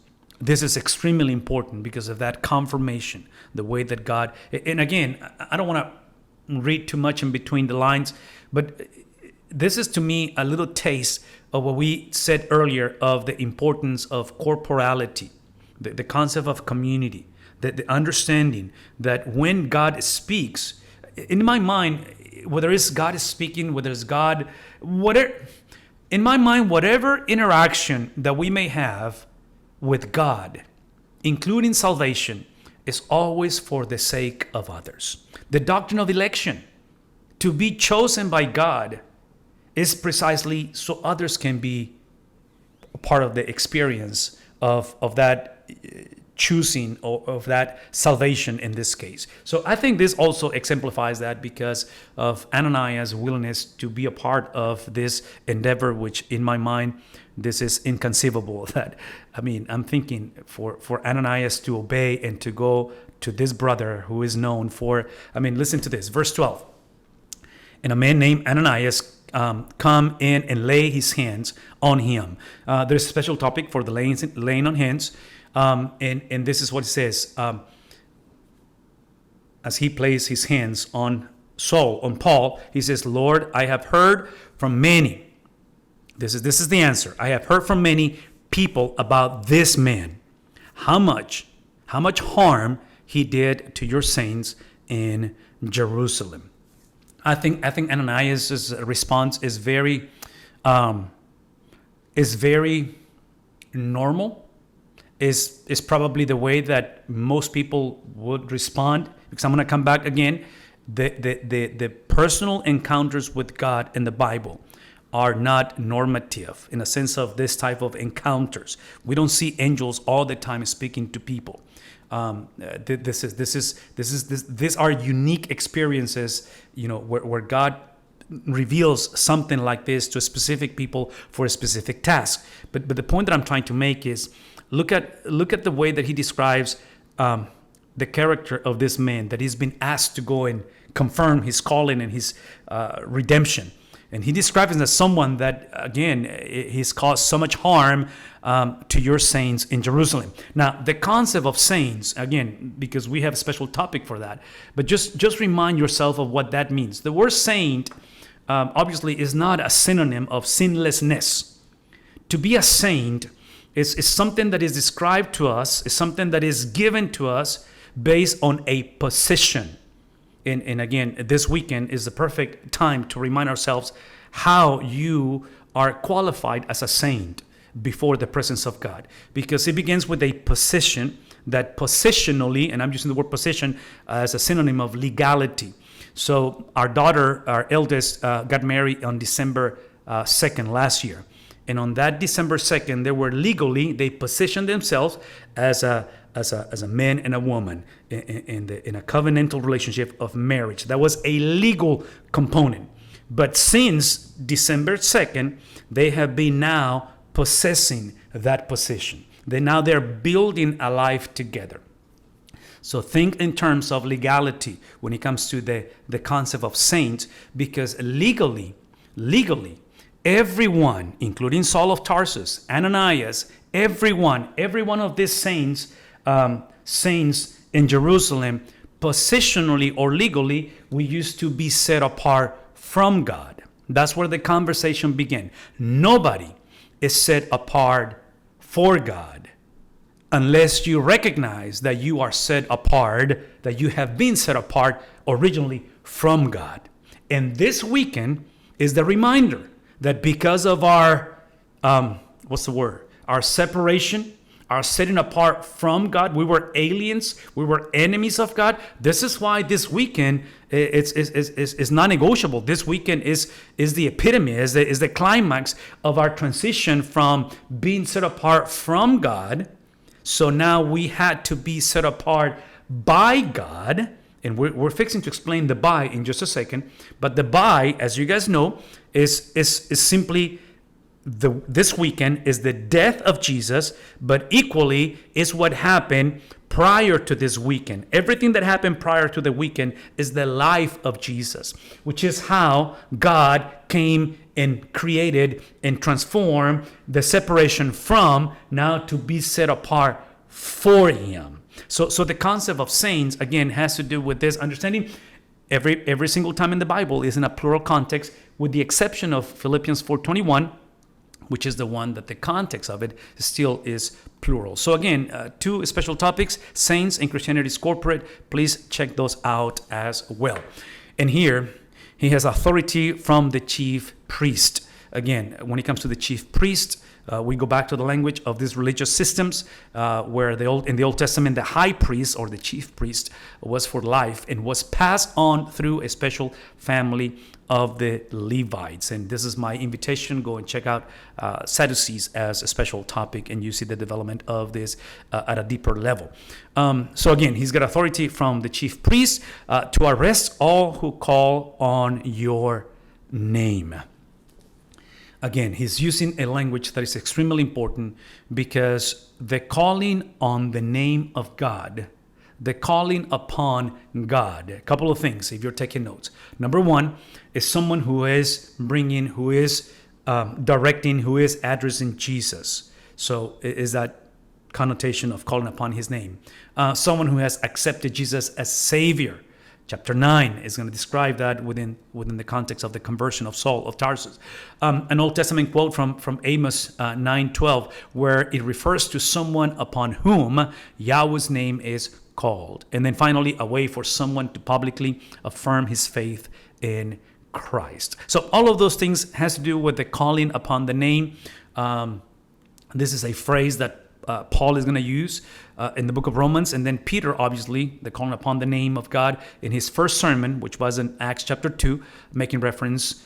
This is extremely important because of that confirmation, the way that God, and again, I don't want to read too much in between the lines, but this is to me a little taste of what we said earlier of the importance of corporality, the concept of community, the understanding that when God speaks, in my mind, whether it's God is speaking, whether it's God, whatever, in my mind, whatever interaction that we may have with God, including salvation, is always for the sake of others. The doctrine of election, to be chosen by God, is precisely so others can be a part of the experience of that choosing or of that salvation in this case. So I think this also exemplifies that because of Ananias' willingness to be a part of this endeavor, which in my mind, this is inconceivable. I'm thinking for Ananias to obey and to go to this brother who is known for, listen to this, verse 12. And a man named Ananias come in and lay his hands on him. There's a special topic for the laying on hands. And this is what it says. As he placed his hands on Saul, on Paul, he says, Lord, I have heard from many. This is the answer. I have heard from many people about this man. How much harm he did to your saints in Jerusalem. I think Ananias' response is very normal. Is probably the way that most people would respond. Because I'm going to come back again. The personal encounters with God in the Bible are not normative in a sense of this type of encounters. We don't see angels all the time speaking to people. These are unique experiences, where God reveals something like this to specific people for a specific task. But the point that I'm trying to make is look at the way that he describes the character of this man that he's been asked to go and confirm his calling and his redemption. And he describes him as someone that, again, he's caused so much harm to your saints in Jerusalem. Now, the concept of saints, again, because we have a special topic for that, but just remind yourself of what that means. The word saint, obviously, is not a synonym of sinlessness. To be a saint is something that is described to us, is something that is given to us based on a position. And again, this weekend is the perfect time to remind ourselves how you are qualified as a saint before the presence of God. Because it begins with a position that positionally, and I'm using the word position as a synonym of legality. So our daughter, our eldest, got married on December 2nd last year. And on that December 2nd, they positioned themselves as a man and a woman in a covenantal relationship of marriage. That was a legal component. But since December 2nd, they have been now possessing that position. They're building a life together. So think in terms of legality when it comes to the concept of saints, because legally, everyone, including Saul of Tarsus, Ananias, every one of these saints in Jerusalem, positionally or legally, we used to be set apart from God. That's where the conversation began. Nobody is set apart for God unless you recognize that you are set apart, that you have been set apart originally from God. And this weekend is the reminder that because of our, our separation, our setting apart from God, we were aliens, we were enemies of God. This is why this weekend is non-negotiable. This weekend is the epitome, is the climax of our transition from being set apart from God. So now we had to be set apart by God. And we're fixing to explain the by in just a second. But the by, as you guys know, is simply this weekend is the death of Jesus, but equally is what happened prior to this weekend. Everything that happened prior to the weekend is the life of Jesus, which is how God came and created and transformed the separation from now to be set apart for Him. So the concept of saints, again, has to do with this understanding. Every single time in the Bible is in a plural context, with the exception of Philippians 4:21, which is the one that the context of it still is plural. So again, two special topics, saints and Christianity's corporate. Please check those out as well. And here, he has authority from the chief priest. Again, when it comes to the chief priest, we go back to the language of these religious systems where in the Old Testament, the high priest or the chief priest was for life and was passed on through a special family of the Levites. And this is my invitation. Go and check out Sadducees as a special topic, and you see the development of this at a deeper level. So again, he's got authority from the chief priest to arrest all who call on your name. Again, he's using a language that is extremely important, because the calling on the name of God, the calling upon God, a couple of things if you're taking notes. Number one is someone who is bringing, who is directing, who is addressing Jesus. So is that connotation of calling upon His name. Someone who has accepted Jesus as Savior. Chapter 9 is going to describe that within the context of the conversion of Saul of Tarsus. An Old Testament quote from Amos 9:12, where it refers to someone upon whom Yahweh's name is called. And then finally, a way for someone to publicly affirm his faith in Christ. So all of those things has to do with the calling upon the name. This is a phrase that Paul is going to use in the book of Romans, and then Peter, obviously, the calling upon the name of God in his first sermon, which was in Acts chapter 2, making reference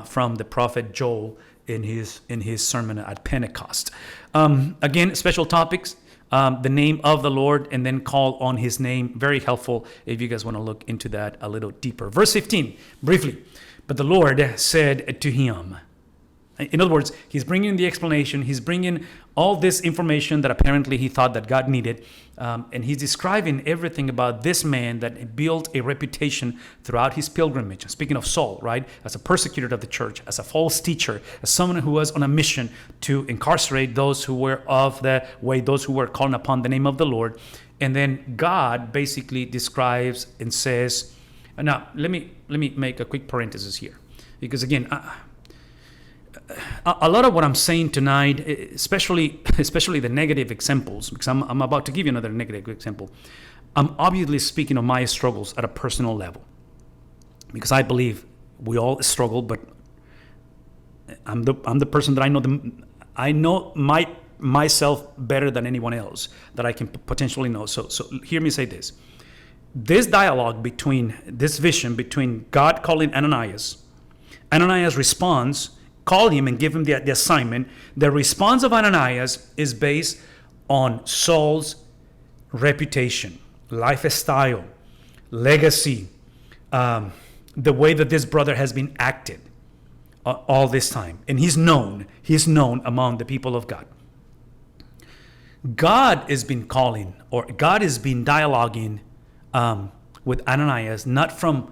from the prophet Joel in his sermon at Pentecost. Again, special topics, the name of the Lord, and then call on His name. Very helpful if you guys want to look into that a little deeper. Verse 15, briefly. But the Lord said to him, In other words, he's bringing the explanation. He's bringing all this information that apparently he thought that God needed. And he's describing everything about this man that built a reputation throughout his pilgrimage. Speaking of Saul, right? As a persecutor of the church, as a false teacher, as someone who was on a mission to incarcerate those who were of the way, those who were calling upon the name of the Lord. And then God basically describes and says, now let me make a quick parenthesis here. Because again, a lot of what I'm saying tonight, especially the negative examples, because I'm about to give you another negative example. I'm obviously speaking of my struggles at a personal level, because I believe we all struggle. But I'm the person that I know myself better than anyone else that I can potentially know. So hear me say this: this dialogue this vision between God calling Ananias responds. Call him and give him the assignment. The response of Ananias is based on Saul's reputation, lifestyle, legacy, the way that this brother has been acted all this time. And he's known among the people of God. God has been calling, or God has been dialoguing with Ananias, not from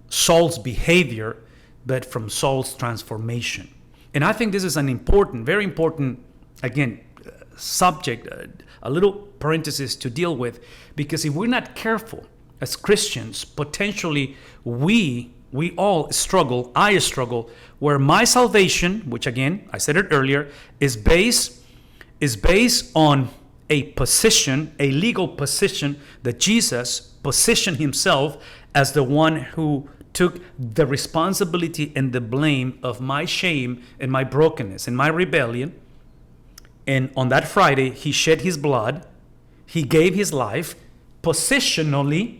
Saul's behavior, but from Saul's transformation. And I think this is an important, very important, again, subject, a little parenthesis to deal with, because if we're not careful as Christians, potentially we all struggle, I struggle, where my salvation, which again, I said it earlier, is based on a position, a legal position that Jesus positioned himself as the one who took the responsibility and the blame of my shame and my brokenness and my rebellion. And on that Friday, he shed his blood. He gave his life positionally.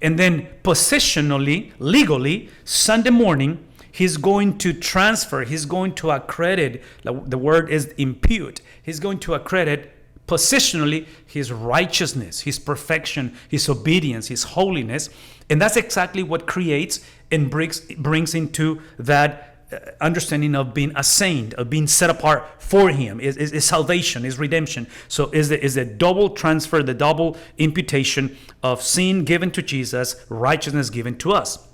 And then positionally, legally, Sunday morning, he's going to transfer, he's going to accredit, the word is impute. He's going to accredit positionally his righteousness, his perfection, his obedience, his holiness. And that's exactly what creates and brings into that understanding of being a saint, of being set apart for him, is salvation, is redemption. So is the double transfer, the double imputation of sin given to Jesus, righteousness given to us.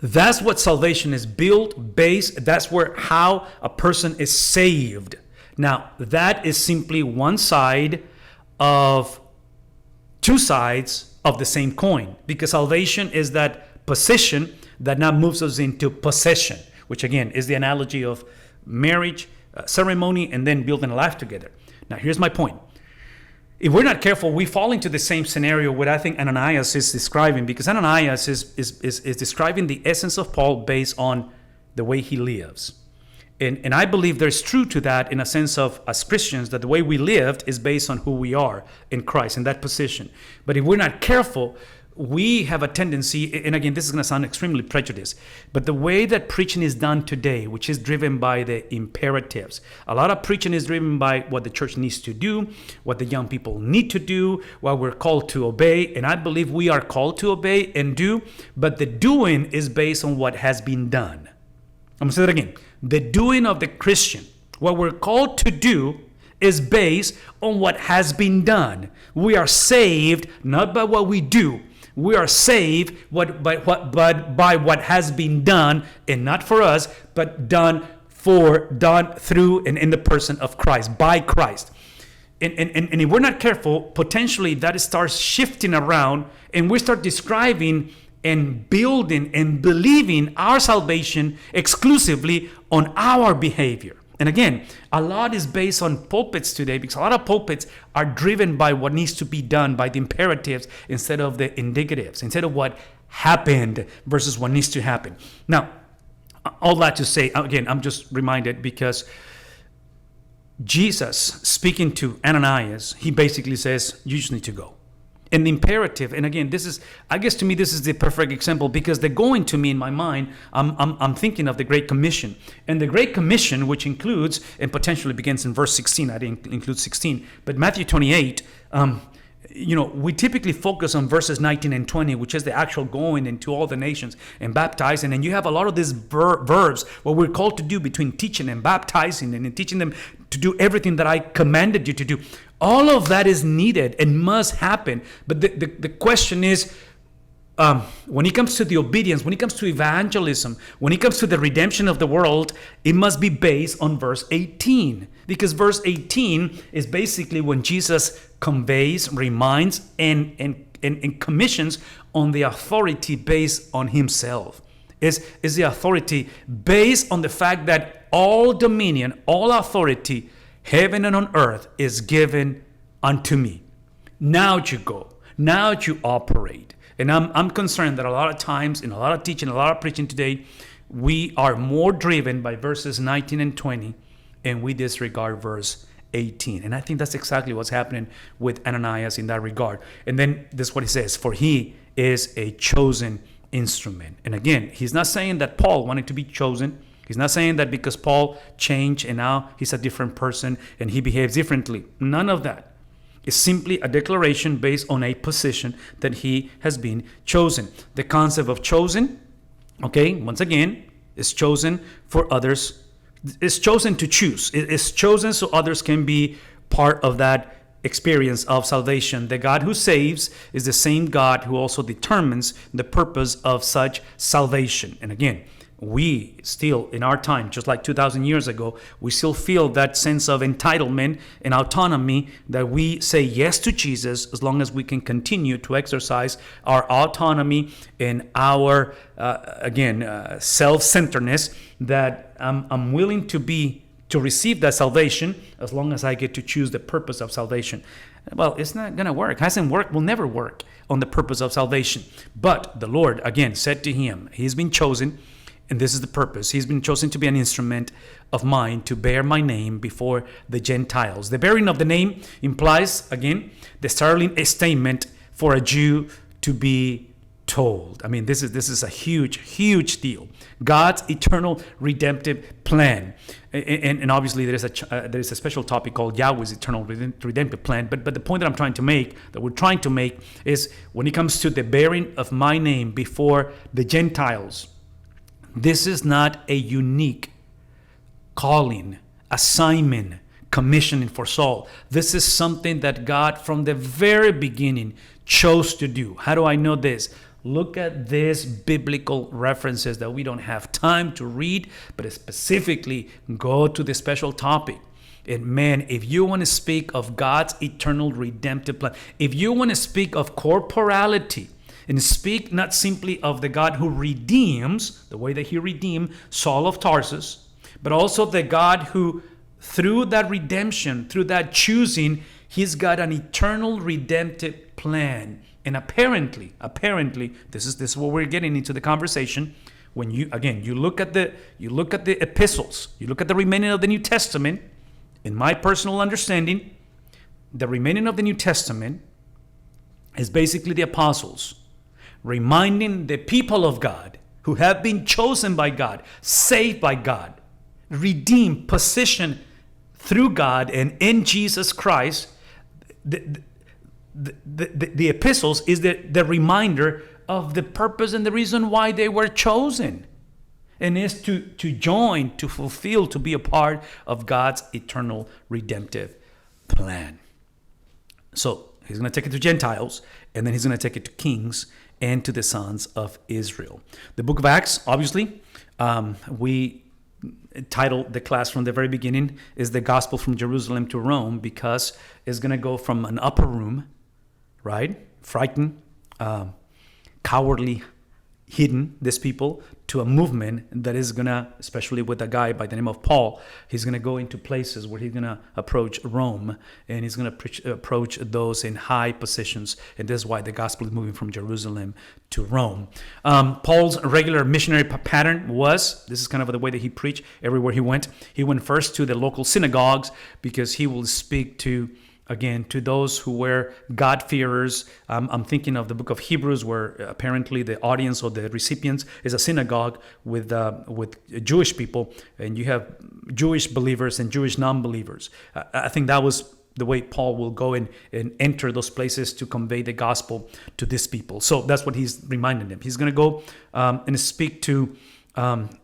That's what salvation is built, based. That's how a person is saved. Now, that is simply one side of two sides of the same coin, because salvation is that position that now moves us into possession, which again is the analogy of marriage, ceremony, and then building a life together. Now, here's my point. If we're not careful, we fall into the same scenario what I think Ananias is describing, because Ananias is describing the essence of Paul based on the way he lives. And I believe there's truth to that, in a sense of, as Christians, that the way we lived is based on who we are in Christ, in that position. But if we're not careful, we have a tendency, and again, this is going to sound extremely prejudiced, but the way that preaching is done today, which is driven by the imperatives. A lot of preaching is driven by what the church needs to do, what the young people need to do, what we're called to obey. And I believe we are called to obey and do, but the doing is based on what has been done. I'm going to say that again. The doing of the Christian, what we're called to do, is based on what has been done. We are saved not by what we do. We are saved by what has been done, and not for us, but done through and in the person of Christ, by Christ. And if we're not careful, potentially that starts shifting around, and we start describing and building and believing our salvation exclusively on our behavior. And again, a lot is based on pulpits today, because a lot of pulpits are driven by what needs to be done, by the imperatives instead of the indicatives, instead of what happened versus what needs to happen. Now, all that to say, again, I'm just reminded because Jesus, speaking to Ananias, he basically says, you just need to go. And the imperative, and again, this is, I guess to me, this is the perfect example, because the going to me in my mind, I'm thinking of the Great Commission. And the Great Commission, which includes, and potentially begins in verse 16, I didn't include 16, but Matthew 28, we typically focus on verses 19 and 20, which is the actual going into all the nations and baptizing. And you have a lot of these verbs, what we're called to do between teaching and baptizing and in teaching them to do everything that I commanded you to do. All of that is needed and must happen. But the question is, when it comes to the obedience, when it comes to evangelism, when it comes to the redemption of the world, it must be based on verse 18. Because verse 18 is basically when Jesus conveys, reminds, and commissions on the authority based on himself. Is the authority based on the fact that all dominion, all authority, heaven and on earth is given unto me. Now you go. Now you operate. And I'm concerned that a lot of times, in a lot of teaching, a lot of preaching today, we are more driven by verses 19 and 20, and we disregard verse 18. And I think that's exactly what's happening with Ananias in that regard. And then this is what he says, for he is a chosen instrument. And again, he's not saying that Paul wanted to be chosen. He's not saying that because Paul changed and now he's a different person and he behaves differently. None of that. It's simply a declaration based on a position that he has been chosen. The concept of chosen, okay, once again, is chosen for others. It's chosen to choose. It's chosen so others can be part of that experience of salvation. The God who saves is the same God who also determines the purpose of such salvation. And again, we still, in our time, just like 2,000 years ago, we still feel that sense of entitlement and autonomy that we say yes to Jesus as long as we can continue to exercise our autonomy and our, self-centeredness, that I'm willing to receive that salvation as long as I get to choose the purpose of salvation. Well, it's not going to work. Hasn't worked, will never work on the purpose of salvation. But the Lord, again, said to him, he's been chosen. And this is the purpose. He's been chosen to be an instrument of mine to bear my name before the Gentiles. The bearing of the name implies, again, the startling statement for a Jew to be told. I mean, this is a huge, huge deal. God's eternal redemptive plan. And obviously there is a special topic called Yahweh's eternal redemptive plan. But the point that we're trying to make is when it comes to the bearing of my name before the Gentiles, this is not a unique calling, assignment, commissioning for Saul. This is something that God from the very beginning chose to do. How do I know this? Look at these biblical references that we don't have time to read, but specifically go to the special topic. And man, if you want to speak of God's eternal redemptive plan, if you want to speak of corporality, and speak not simply of the God who redeems, the way that he redeemed Saul of Tarsus, but also the God who, through that redemption, through that choosing, he's got an eternal redemptive plan. And apparently, this is what we're getting into the conversation. When you look at the epistles, you look at the remaining of the New Testament. In my personal understanding, the remaining of the New Testament is basically the apostles reminding the people of God who have been chosen by God, saved by God, redeemed, positioned through God and in Jesus Christ. The epistles is the reminder of the purpose and the reason why they were chosen. And is to join, to fulfill, to be a part of God's eternal redemptive plan. So he's going to take it to Gentiles, and then he's going to take it to kings and to the sons of Israel. The book of Acts, obviously, we titled the class from the very beginning, is the gospel from Jerusalem to Rome, because it's going to go from an upper room, right? Frightened, cowardly, hidden, these people, to a movement that is going to, especially with a guy by the name of Paul, he's going to go into places where he's going to approach Rome, and he's going to approach those in high positions. And this is why the gospel is moving from Jerusalem to Rome. Paul's regular missionary pattern was, this is kind of the way that he preached everywhere he went. He went first to the local synagogues because he will speak to, again, to those who were God-fearers. I'm thinking of the book of Hebrews, where apparently the audience or the recipients is a synagogue with Jewish people, and you have Jewish believers and Jewish non-believers. I think that was the way Paul will go and enter those places to convey the gospel to these people. So that's what he's reminding them. He's going to go and speak to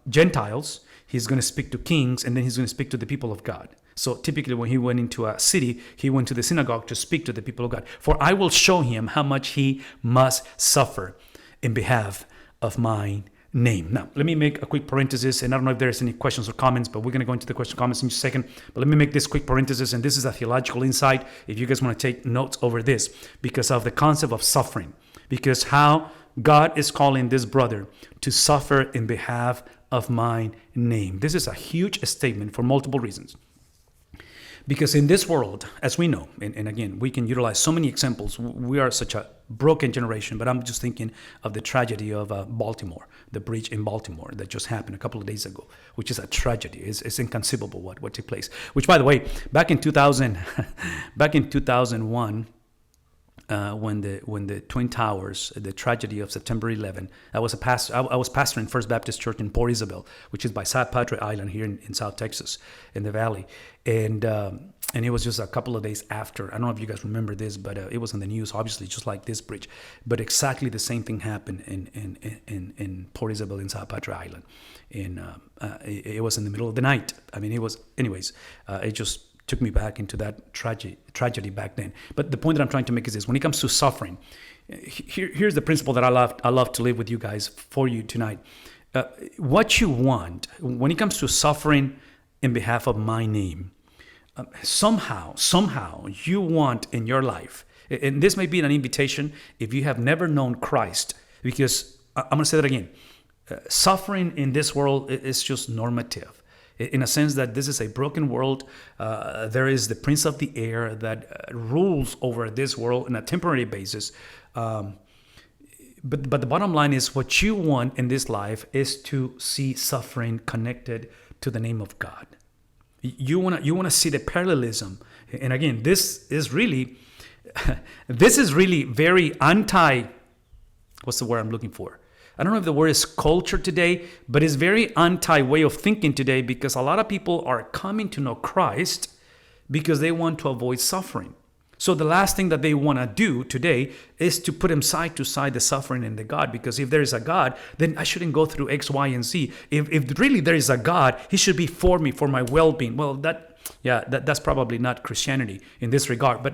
Gentiles. He's going to speak to kings, and then he's going to speak to the people of God. So typically when he went into a city, he went to the synagogue to speak to the people of God. For I will show him how much he must suffer in behalf of my name. Now, let me make a quick parenthesis, and I don't know if there's any questions or comments, but we're going to go into the question comments in just a second. But let me make this quick parenthesis, and this is a theological insight if you guys want to take notes over this, because of the concept of suffering, because how God is calling this brother to suffer in behalf of my name. This is a huge statement for multiple reasons. Because in this world, as we know, and again, we can utilize so many examples. We are such a broken generation, but I'm just thinking of the tragedy of Baltimore, the breach in Baltimore that just happened a couple of days ago, which is a tragedy. It's inconceivable what took place. Which, by the way, back in 2001, when the Twin Towers, the tragedy of September 11, I was pastoring First Baptist Church in Port Isabel, which is by St. Patrick Island here in South Texas, in the valley, and it was just a couple of days after. I don't know if you guys remember this, but it was in the news, obviously, just like this bridge. But exactly the same thing happened in Port Isabel in St. Patrick Island, and it was in the middle of the night. I mean, it was, anyways. It just took me back into that tragedy back then. But the point that I'm trying to make is this: when it comes to suffering, here's the principle that I love to live with you guys for you tonight. What you want when it comes to suffering in behalf of my name, somehow you want in your life, and this may be an invitation if you have never known Christ, because I'm going to say that again. Suffering in this world is just normative, in a sense that this is a broken world. There is the prince of the air that rules over this world on a temporary basis. But the bottom line is, what you want in this life is to see suffering connected to the name of God. You want to see the parallelism. And again, this is really very anti, what's the word I'm looking for? I don't know if the word is culture today, but it's very anti way of thinking today, because a lot of people are coming to know Christ because they want to avoid suffering. So the last thing that they want to do today is to put him side to side, the suffering and the God, because if there is a God, then I shouldn't go through X, Y, and Z. If really there is a God, he should be for me, for my well-being. Well, that's probably not Christianity in this regard. But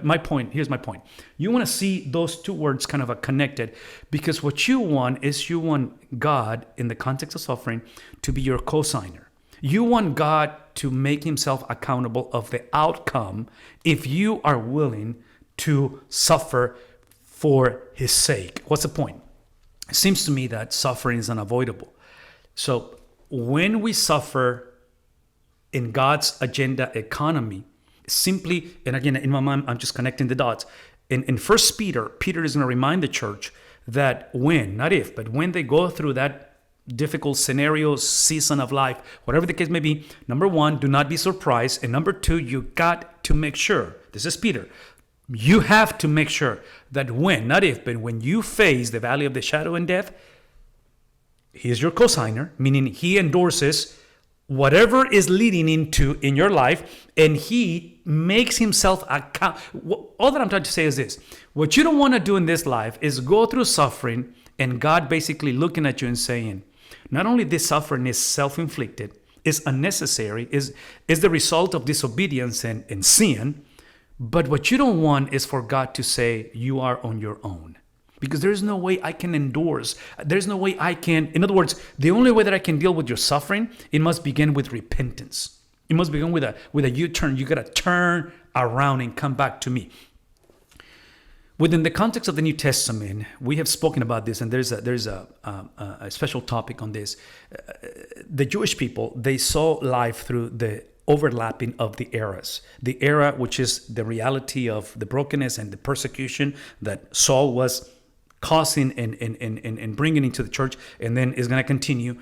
here's my point. You want to see those two words kind of connected, because what you want is you want God, in the context of suffering, to be your cosigner. You want God to make himself accountable of the outcome if you are willing to suffer for his sake. What's the point? It seems to me that suffering is unavoidable. So when we suffer in God's agenda economy, simply, and again, in my mind, I'm just connecting the dots. In 1 Peter is going to remind the church that when, not if, but when they go through that difficult scenario, season of life, whatever the case may be, number one, do not be surprised. And number two, you got to make sure, this is Peter, you have to make sure that when, not if, but when you face the valley of the shadow and death, he is your cosigner, meaning he endorses whatever is leading into in your life, and he makes himself account. All that I'm trying to say is this: what you don't want to do in this life is go through suffering and God basically looking at you and saying, not only this suffering is self-inflicted, is unnecessary, is the result of disobedience and sin, but what you don't want is for God to say you are on your own. Because there's no way I can endorse. There's no way I can, in other words, the only way that I can deal with your suffering, it must begin with repentance. It must begin with a U-turn. You got to turn around and come back to me. Within the context of the New Testament, we have spoken about this, and there's a special topic on this. The Jewish people, they saw life through the overlapping of the eras. The era, which is the reality of the brokenness and the persecution that Saul was causing and bringing into the church, and then is going to continue.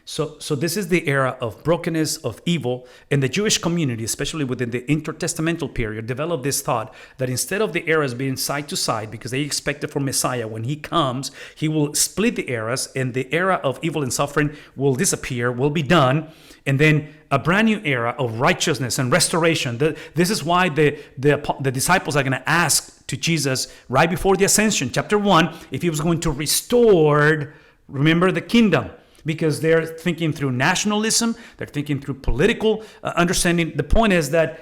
So this is the era of brokenness, of evil, and the Jewish community, especially within the intertestamental period, developed this thought that instead of the eras being side to side, because they expected for Messiah, when he comes, he will split the eras, and the era of evil and suffering will disappear, will be done, and then a brand new era of righteousness and restoration. This is why the disciples are going to ask to Jesus right before the ascension, chapter 1, if he was going to restore, remember, the kingdom. Because they're thinking through nationalism, they're thinking through political understanding. The point is that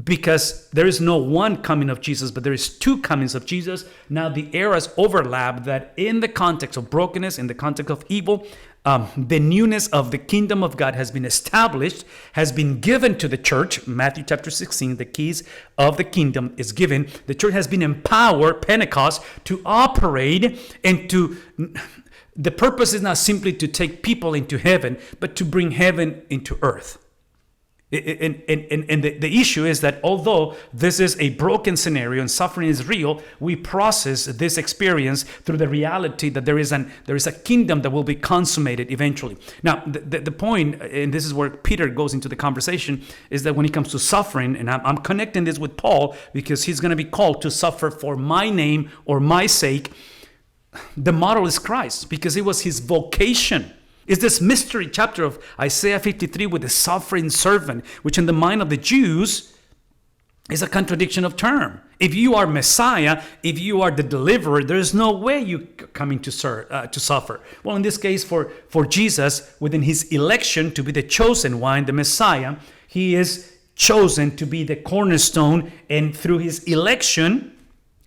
because there is no one coming of Jesus, but there is two comings of Jesus, now the eras overlap, that in the context of brokenness, in the context of evil, the newness of the kingdom of God has been established, has been given to the church. Matthew chapter 16, the keys of the kingdom is given. The church has been empowered, Pentecost, to operate and to... The purpose is not simply to take people into heaven, but to bring heaven into earth. And the issue is that although this is a broken scenario and suffering is real, we process this experience through the reality that there is a kingdom that will be consummated eventually. Now, the point, and this is where Peter goes into the conversation, is that when it comes to suffering, and I'm connecting this with Paul because he's going to be called to suffer for my name or my sake. The model is Christ because it was his vocation. It's this mystery chapter of Isaiah 53 with the suffering servant, which in the mind of the Jews is a contradiction of term. If you are Messiah, if you are the deliverer, there is no way you coming to suffer. Well, in this case, for Jesus, within his election to be the chosen one, the Messiah, he is chosen to be the cornerstone, and through his election,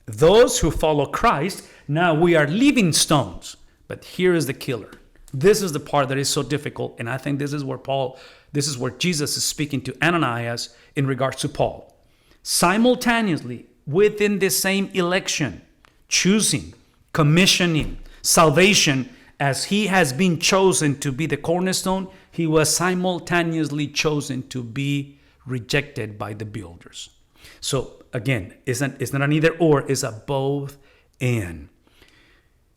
those who follow Christ, now we are living stones. But here is the killer. This is the part that is so difficult. And I think this is where Jesus is speaking to Ananias in regards to Paul. Simultaneously, within the same election, choosing, commissioning, salvation, as he has been chosen to be the cornerstone, he was simultaneously chosen to be rejected by the builders. So again, it's not an either or, it's a both and.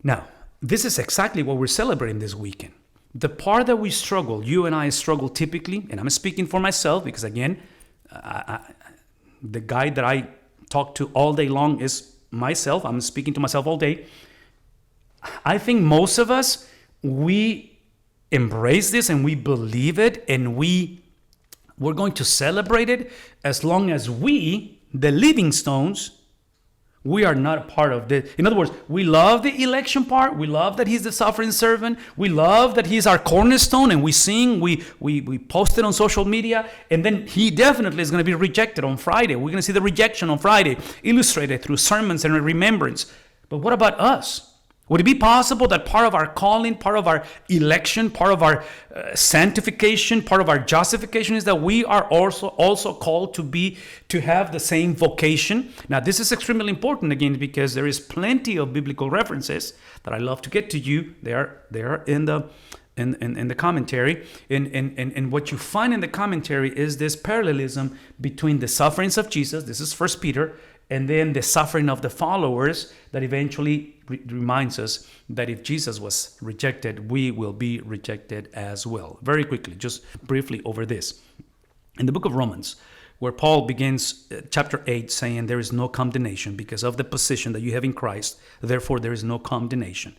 Now, this is exactly what we're celebrating this weekend. The part that we struggle, you and I struggle typically, and I'm speaking for myself because again, the guy that I talk to all day long is myself. I'm speaking to myself all day. I think most of us, we embrace this and we believe it, and we're going to celebrate it as long as we, the living stones, we are not a part of this. In other words, we love the election part. We love that he's the suffering servant. We love that he's our cornerstone, and we sing, we post it on social media, and then he definitely is going to be rejected on Friday. We're going to see the rejection on Friday illustrated through sermons and remembrance. But what about us? Would it be possible that part of our calling, part of our election, part of our sanctification, part of our justification is that we are also called to have the same vocation? Now, this is extremely important again because there is plenty of biblical references that I love to get to you. They are in the commentary, and what you find in the commentary is this parallelism between the sufferings of Jesus. This is 1 Peter. And then the suffering of the followers that eventually reminds us that if Jesus was rejected, we will be rejected as well. Very quickly, just briefly over this. In the book of Romans, where Paul begins chapter 8 saying there is no condemnation because of the position that you have in Christ, therefore there is no condemnation.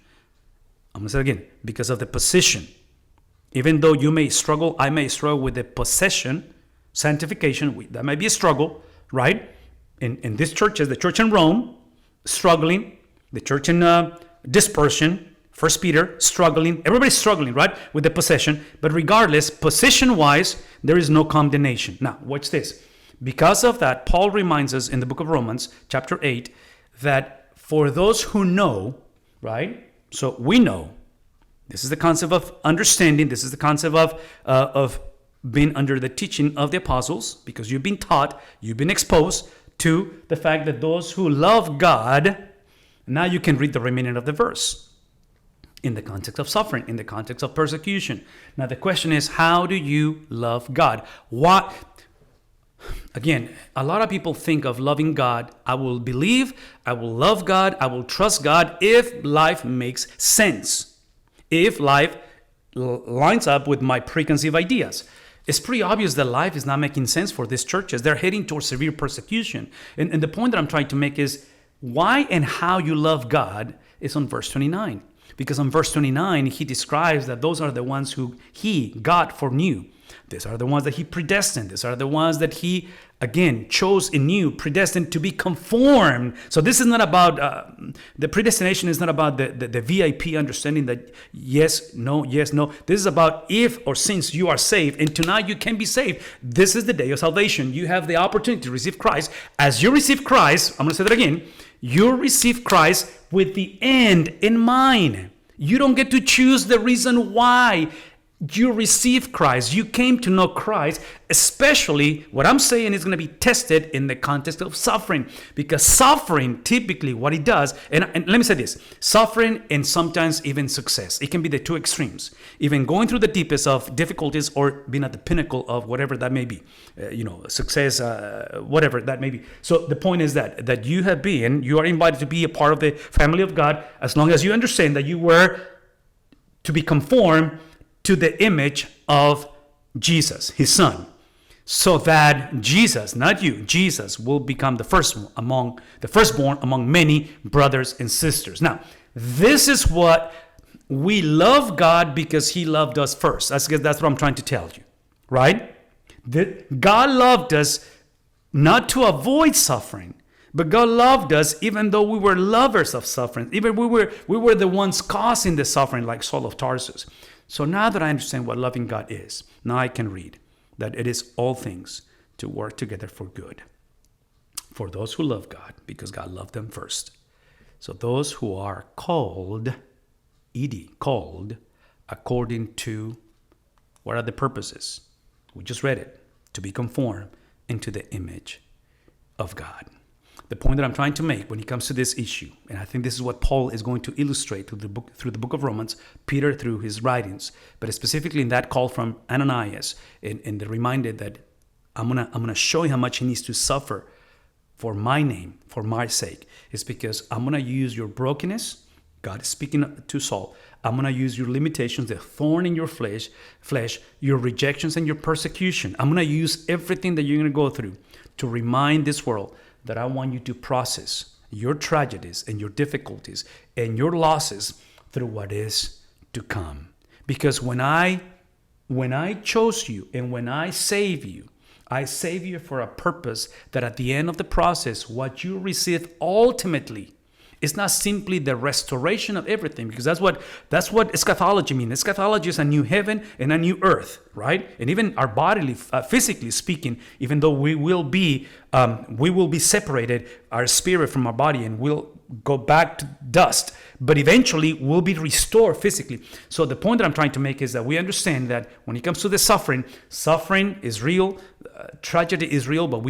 I'm going to say it again, because of the position. Even though you may struggle, I may struggle with the possession, sanctification, that might be a struggle, right? In this church, as the church in Rome, struggling, the church in dispersion, 1 Peter, struggling, everybody's struggling, right, with the possession. But regardless, position-wise, there is no condemnation. Now, watch this. Because of that, Paul reminds us in the book of Romans, chapter 8, that for those who know, right, so we know, this is the concept of understanding, this is the concept of being under the teaching of the apostles, because you've been taught, you've been exposed to the fact that those who love God, now you can read the remaining of the verse in the context of suffering, in the context of persecution. Now the question is, how do you love God? Again, a lot of people think of loving God. I will believe, I will love God, I will trust God if life makes sense. If life lines up with my preconceived ideas. It's pretty obvious that life is not making sense for these churches. They're heading towards severe persecution. And the point that I'm trying to make is why and how you love God is on verse 29. Because on verse 29, he describes that those are the ones who God, foreknew. These are the ones that he predestined. These are the ones that he, again, chose anew, predestined to be conformed. So this is not about, the predestination is not about the VIP understanding that yes, no. This is about if or since you are saved, and tonight you can be saved. This is the day of salvation. You have the opportunity to receive Christ. As you receive Christ, I'm going to say that again, you receive Christ with the end in mind. You don't get to choose the reason why you receive Christ. You came to know Christ, especially what I'm saying is going to be tested in the context of suffering. Because suffering, typically what it does, and let me say this, suffering and sometimes even success. It can be the two extremes. Even going through the deepest of difficulties or being at the pinnacle of whatever that may be. Success, whatever that may be. So the point is that you are invited to be a part of the family of God as long as you understand that you were to be conformed to the image of Jesus, his son, so that Jesus, not you, Jesus will become the firstborn among many brothers and sisters. Now, this is what we love God because he loved us first. That's what I'm trying to tell you, right? God loved us not to avoid suffering, but God loved us even though we were lovers of suffering. Even we were the ones causing the suffering, like Saul of Tarsus. So now that I understand what loving God is, now I can read that it is all things to work together for good for those who love God, because God loved them first. So those who are called, called according to, what are the purposes? We just read it, to be conformed into the image of God. The point that I'm trying to make when it comes to this issue, and I think this is what Paul is going to illustrate through the book of Romans, Peter through his writings, but specifically in that call from Ananias, and the reminder that I'm gonna show you how much he needs to suffer for my name, for my sake, is because I'm gonna use your brokenness. God is speaking to Saul. I'm gonna use your limitations, the thorn in your flesh, your rejections and your persecution. I'm gonna use everything that you're gonna go through to remind this world that I want you to process your tragedies and your difficulties and your losses through what is to come. Because when I chose you and when I save you for a purpose that at the end of the process, what you receive ultimately is not simply the restoration of everything, because that's what eschatology means. Eschatology is a new heaven and a new earth, right? And even our bodily, physically speaking, even though we will be separated, our spirit from our body, and we'll go back to dust, but eventually we'll be restored physically. So the point that I'm trying to make is that we understand that when it comes to the suffering is real, tragedy is real, but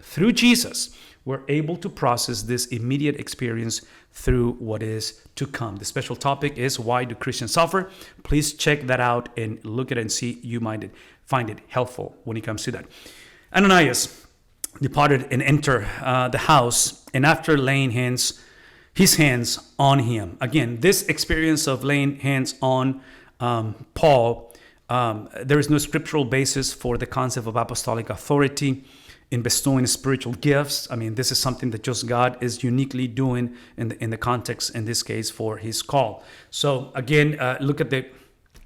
through Jesus, we're able to process this immediate experience through what is to come. The special topic is why do Christians suffer? Please check that out and look at it and see you might find it helpful when it comes to that. Ananias departed and entered the house, and after laying his hands on him. Again, this experience of laying hands on Paul, there is no scriptural basis for the concept of apostolic authority in bestowing spiritual gifts. I mean, this is something that just God is uniquely doing in the context, in this case, for his call. So again, look at the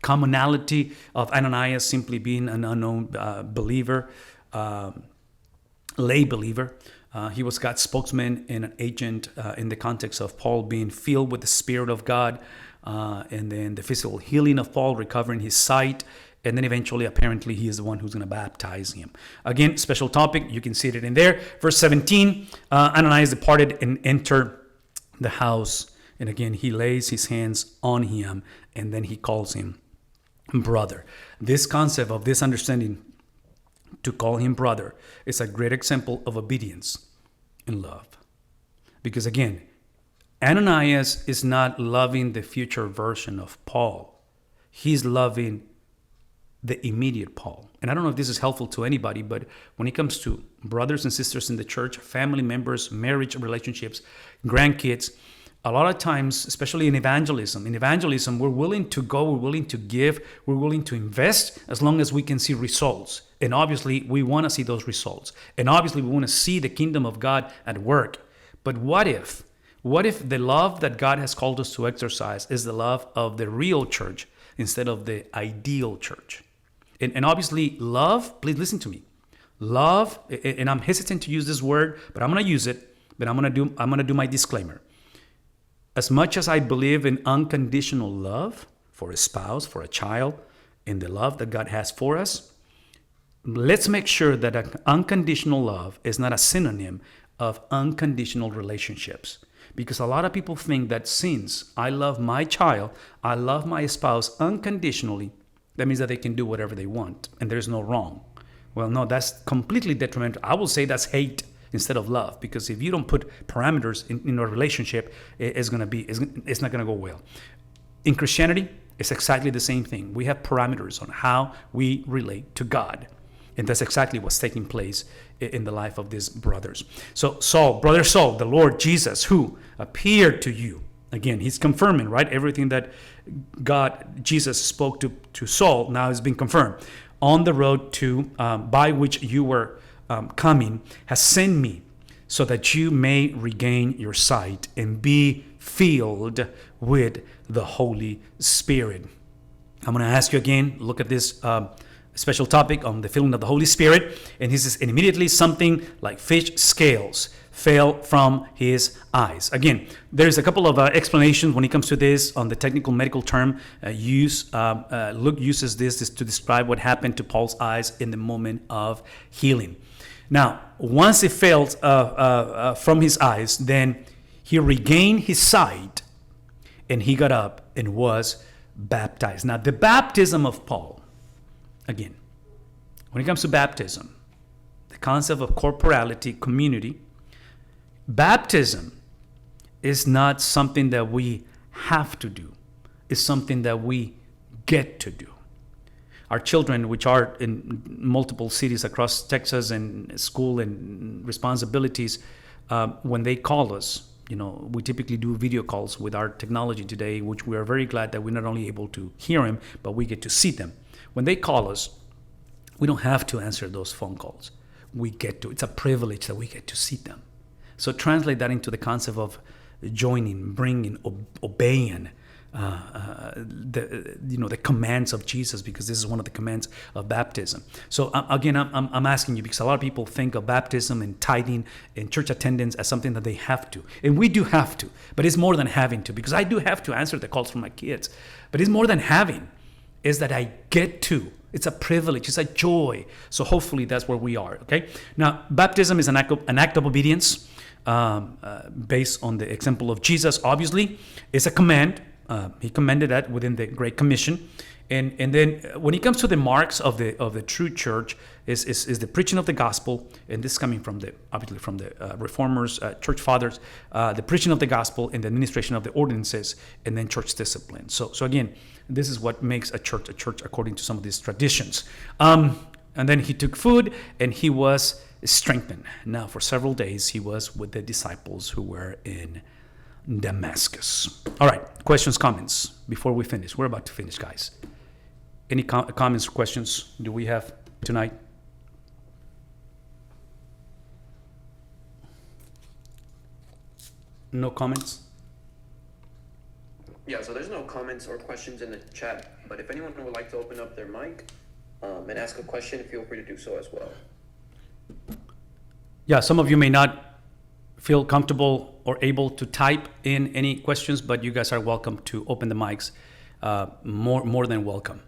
commonality of Ananias simply being an unknown believer, lay believer. He was God's spokesman and an agent in the context of Paul being filled with the Spirit of God, and then the physical healing of Paul, recovering his sight, and then eventually, apparently, he is the one who's going to baptize him. Again, special topic. You can see it in there. Verse 17, Ananias departed and entered the house. And again, he lays his hands on him, and then he calls him brother. This concept of this understanding to call him brother is a great example of obedience and love. Because again, Ananias is not loving the future version of Paul. He's loving the immediate Paul. And I don't know if this is helpful to anybody, but when it comes to brothers and sisters in the church, family members, marriage relationships, grandkids, a lot of times, especially in evangelism, we're willing to go, we're willing to give, we're willing to invest as long as we can see results. And obviously, we want to see those results. And obviously, we want to see the kingdom of God at work. But what if the love that God has called us to exercise is the love of the real church instead of the ideal church? And obviously, love, please listen to me. Love, and I'm hesitant to use this word, but I'm going to use it. But I'm going to do my disclaimer. As much as I believe in unconditional love for a spouse, for a child, in the love that God has for us, let's make sure that unconditional love is not a synonym of unconditional relationships. Because a lot of people think that since I love my child, I love my spouse unconditionally, that means that they can do whatever they want and there's no wrong. Well, no, that's completely detrimental. I will say that's hate instead of love, because if you don't put parameters in a relationship, it's not going to go well. In Christianity, it's exactly the same thing. We have parameters on how we relate to God. And that's exactly what's taking place in the life of these brothers. So Saul, brother Saul, the Lord Jesus, who appeared to you. Again, he's confirming, right? Everything that Jesus spoke to Saul now has been confirmed. On the road to by which you were coming has sent me so that you may regain your sight and be filled with the Holy Spirit. I'm going to ask you again, look at this special topic on the filling of the Holy Spirit. And he says, and immediately something like fish scales fell from his eyes. Again, there's a couple of explanations when it comes to this on the technical medical term use. Luke uses this to describe what happened to Paul's eyes in the moment of healing. Now, once it fell from his eyes, then he regained his sight and he got up and was baptized. Now, the baptism of Paul, again, when it comes to baptism, the concept of corporality, community, baptism is not something that we have to do. It's something that we get to do. Our children, which are in multiple cities across Texas and school and responsibilities, when they call us, we typically do video calls with our technology today, which we are very glad that we're not only able to hear them, but we get to see them. When they call us, we don't have to answer those phone calls. We get to. It's a privilege that we get to see them. So translate that into the concept of joining, bringing, obeying, the commands of Jesus, because this is one of the commands of baptism. So again, I'm asking you, because a lot of people think of baptism and tithing and church attendance as something that they have to, and we do have to, but it's more than having to, because I do have to answer the calls from my kids, but it's more than having, is that I get to. It's a privilege, it's a joy. So hopefully that's where we are. Okay. Now, baptism is an act of obedience based on the example of Jesus. Obviously, it's a command. He commanded that within the Great Commission, and then when it comes to the marks of the true church, is the preaching of the gospel, and this is coming from the reformers, church fathers, the preaching of the gospel and the administration of the ordinances, and then church discipline. So again, this is what makes a church according to some of these traditions. And then he took food and he was strengthened. Now for several days he was with the disciples who were in Damascus. All right, questions, comments before we finish. We're about to finish, guys. Any comments or questions do we have tonight? No comments? Yeah, so there's no comments or questions in the chat, but if anyone would like to open up their mic and ask a question, feel free to do so as well. Yeah, some of you may not feel comfortable or able to type in any questions, but you guys are welcome to open the mics. More than welcome.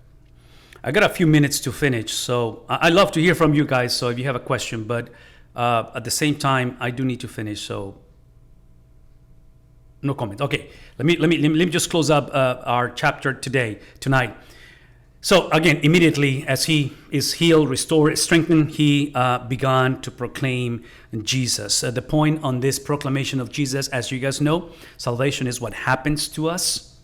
I got a few minutes to finish, so I love to hear from you guys. So if you have a question, but at the same time, I do need to finish. So no comment. Okay, let me just close up our chapter tonight. So again, immediately as he is healed, restored, strengthened, he began to proclaim Jesus. The point on this proclamation of Jesus, as you guys know, salvation is what happens to us.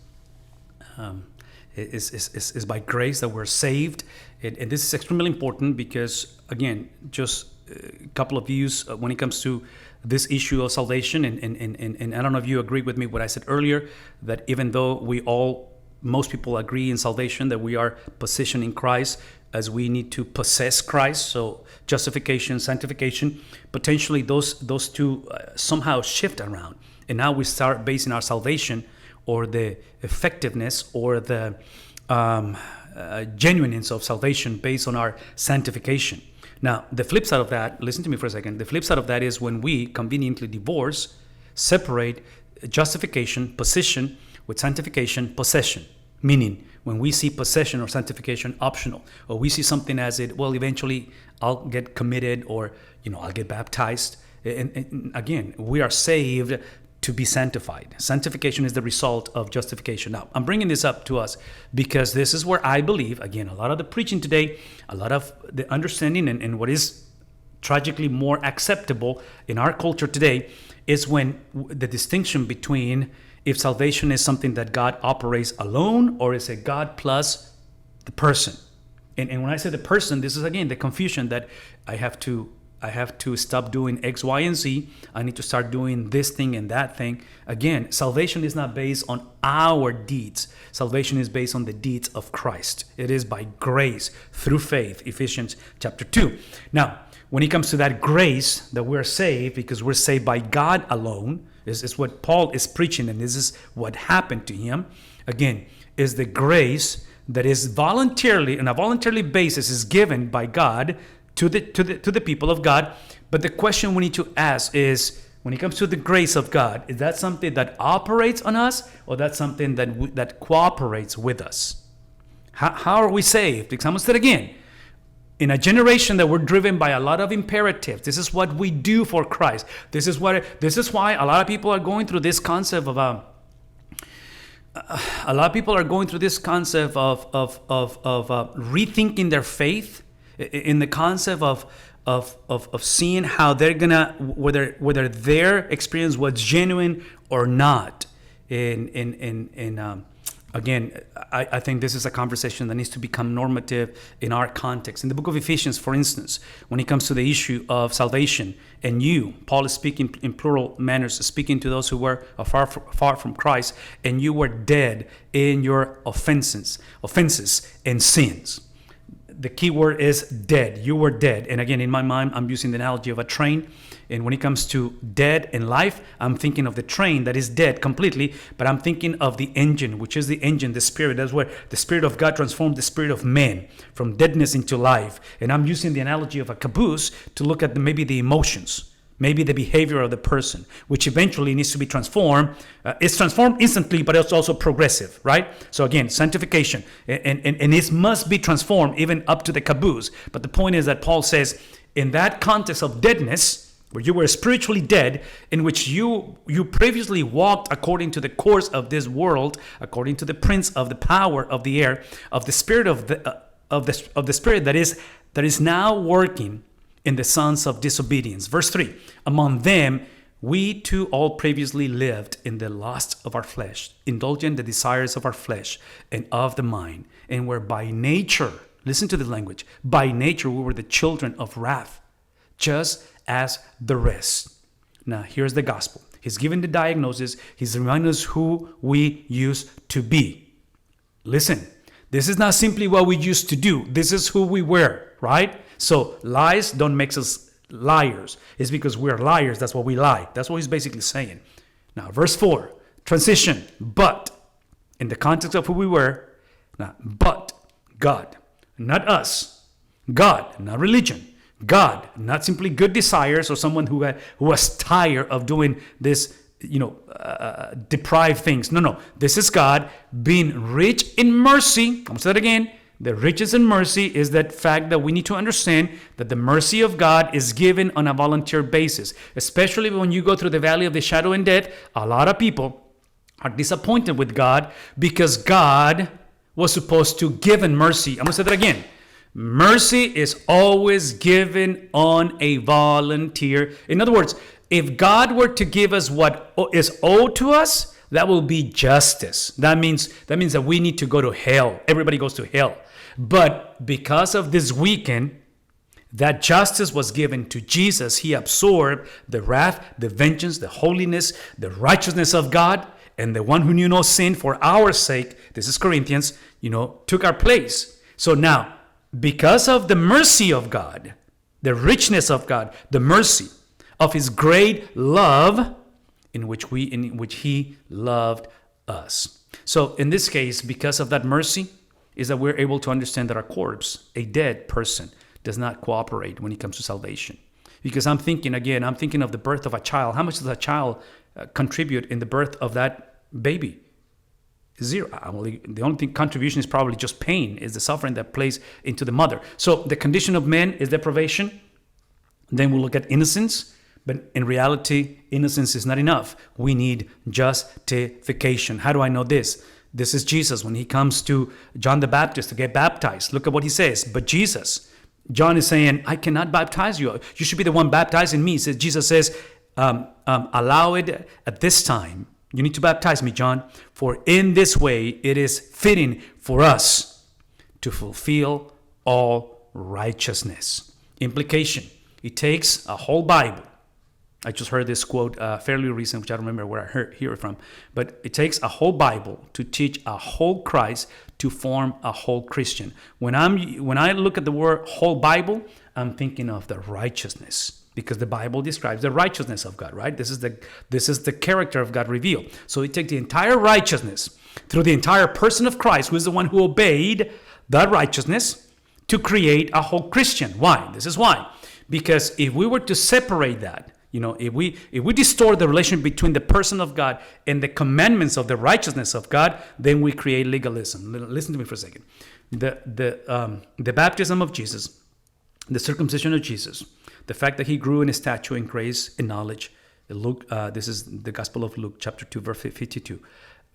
is by grace that we're saved. And this is extremely important because, again, just a couple of views when it comes to this issue of salvation. And I don't know if you agree with me what I said earlier, that even though most people agree in salvation that we are positioned in Christ as we need to possess Christ. So justification, sanctification, potentially those two somehow shift around. And now we start basing our salvation or the effectiveness or the genuineness of salvation based on our sanctification. Now, the flip side of that, listen to me for a second. The flip side of that is when we conveniently separate justification, position, with sanctification, possession. Meaning, when we see possession or sanctification optional, or we see something as eventually I'll get committed, or I'll get baptized. And again, we are saved to be sanctified. Sanctification is the result of justification. Now, I'm bringing this up to us because this is where I believe, again, a lot of the preaching today, a lot of the understanding and what is tragically more acceptable in our culture today is when the distinction between if salvation is something that God operates alone or is it God plus the person. And when I say the person, this is again the confusion that I have to stop doing X, Y, and Z. I need to start doing this thing and that thing. Again, salvation is not based on our deeds. Salvation is based on the deeds of Christ. It is by grace through faith, Ephesians chapter 2. Now, when it comes to that grace that we're saved, because we're saved by God alone, is what Paul is preaching, and this is what happened to him. Again, is the grace that is voluntarily, on a voluntary basis, is given by God to the people of God. But the question we need to ask is, when it comes to the grace of God, is that something that operates on us, or that's something that cooperates with us? How are we saved? Because I'm going to say it again. In a generation that we're driven by a lot of imperatives, this is what we do for Christ. This is why a lot of people are going through this concept of rethinking their faith, in the concept of seeing how they're gonna whether their experience was genuine or not. Again, I think this is a conversation that needs to become normative in our context. In the book of Ephesians, for instance, when it comes to the issue of salvation, and Paul is speaking in plural manners, speaking to those who were far from Christ, and you were dead in your offenses and sins. The key word is dead. You were dead. And again, in my mind, I'm using the analogy of a train. And when it comes to dead in life, I'm thinking of the train that is dead completely, but I'm thinking of the engine, which is the engine, the spirit. That's where the Spirit of God transformed the spirit of man from deadness into life. And I'm using the analogy of a caboose to look at maybe the emotions, maybe the behavior of the person, which eventually needs to be transformed. It's transformed instantly, but it's also progressive, right? So again, sanctification, and it must be transformed even up to the caboose. But the point is that Paul says, in that context of deadness, where you were spiritually dead, in which you previously walked according to the course of this world, according to the prince of the power of the air, of the spirit of the spirit that is now working in the sons of disobedience. Verse 3, among them we too all previously lived in the lust of our flesh, indulging the desires of our flesh and of the mind, and were by nature, listen to the language, by nature we were the children of wrath, just as the rest. Now, here's the gospel. He's given the diagnosis. He's reminding us who we used to be. Listen, this is not simply what we used to do. This is who we were, right? So lies don't make us liars. It's because we're liars. That's why we lie. That's what he's basically saying. Now, verse 4, transition. But, in the context of who we were, now, but God, not us. God, not religion. God, not simply good desires or someone who was tired of doing this, deprived things. No. This is God being rich in mercy. I'm going to say that again. The riches in mercy is that fact that we need to understand that the mercy of God is given on a volunteer basis. Especially when you go through the valley of the shadow and death, a lot of people are disappointed with God because God was supposed to give in mercy. I'm going to say that again. Mercy is always given on a volunteer. In other words, if God were to give us what is owed to us, That will be justice. That means that we need to go to hell. Everybody goes to hell. But because of this weekend, that justice was given to Jesus. He absorbed the wrath, the vengeance, the holiness, the righteousness of God, and the one who knew no sin for our sake, this is Corinthians, took our place. So now, because of the mercy of God, the richness of God, the mercy of his great love in which he loved us. So in this case, because of that mercy, is that we're able to understand that our corpse, a dead person, does not cooperate when it comes to salvation. Because I'm thinking of the birth of a child. How much does a child contribute in the birth of that baby? Zero. The only contribution is probably just pain, is the suffering that plays into the mother. So the condition of man is deprivation. Then we'll look at innocence. But in reality, innocence is not enough. We need justification. How do I know this? This is Jesus when he comes to John the Baptist to get baptized. Look at what he says. But Jesus, John is saying, I cannot baptize you. You should be the one baptizing me. Jesus says, allow it at this time. You need to baptize me, John, for in this way it is fitting for us to fulfill all righteousness. Implication, it takes a whole Bible. I just heard this quote fairly recent, which I don't remember where I hear it from. But it takes a whole Bible to teach a whole Christ to form a whole Christian. When I look at the word whole Bible, I'm thinking of the righteousness, because the Bible describes the righteousness of God, right? This is the character of God revealed. So it takes the entire righteousness through the entire person of Christ, who is the one who obeyed that righteousness, to create a whole Christian. Why? This is why. Because if we were to separate that, if we distort the relation between the person of God and the commandments of the righteousness of God, then we create legalism. Listen to me for a second. The baptism of Jesus, the circumcision of Jesus, the fact that he grew in stature, in grace, in knowledge. Luke, this is the Gospel of Luke, chapter 2, verse 52.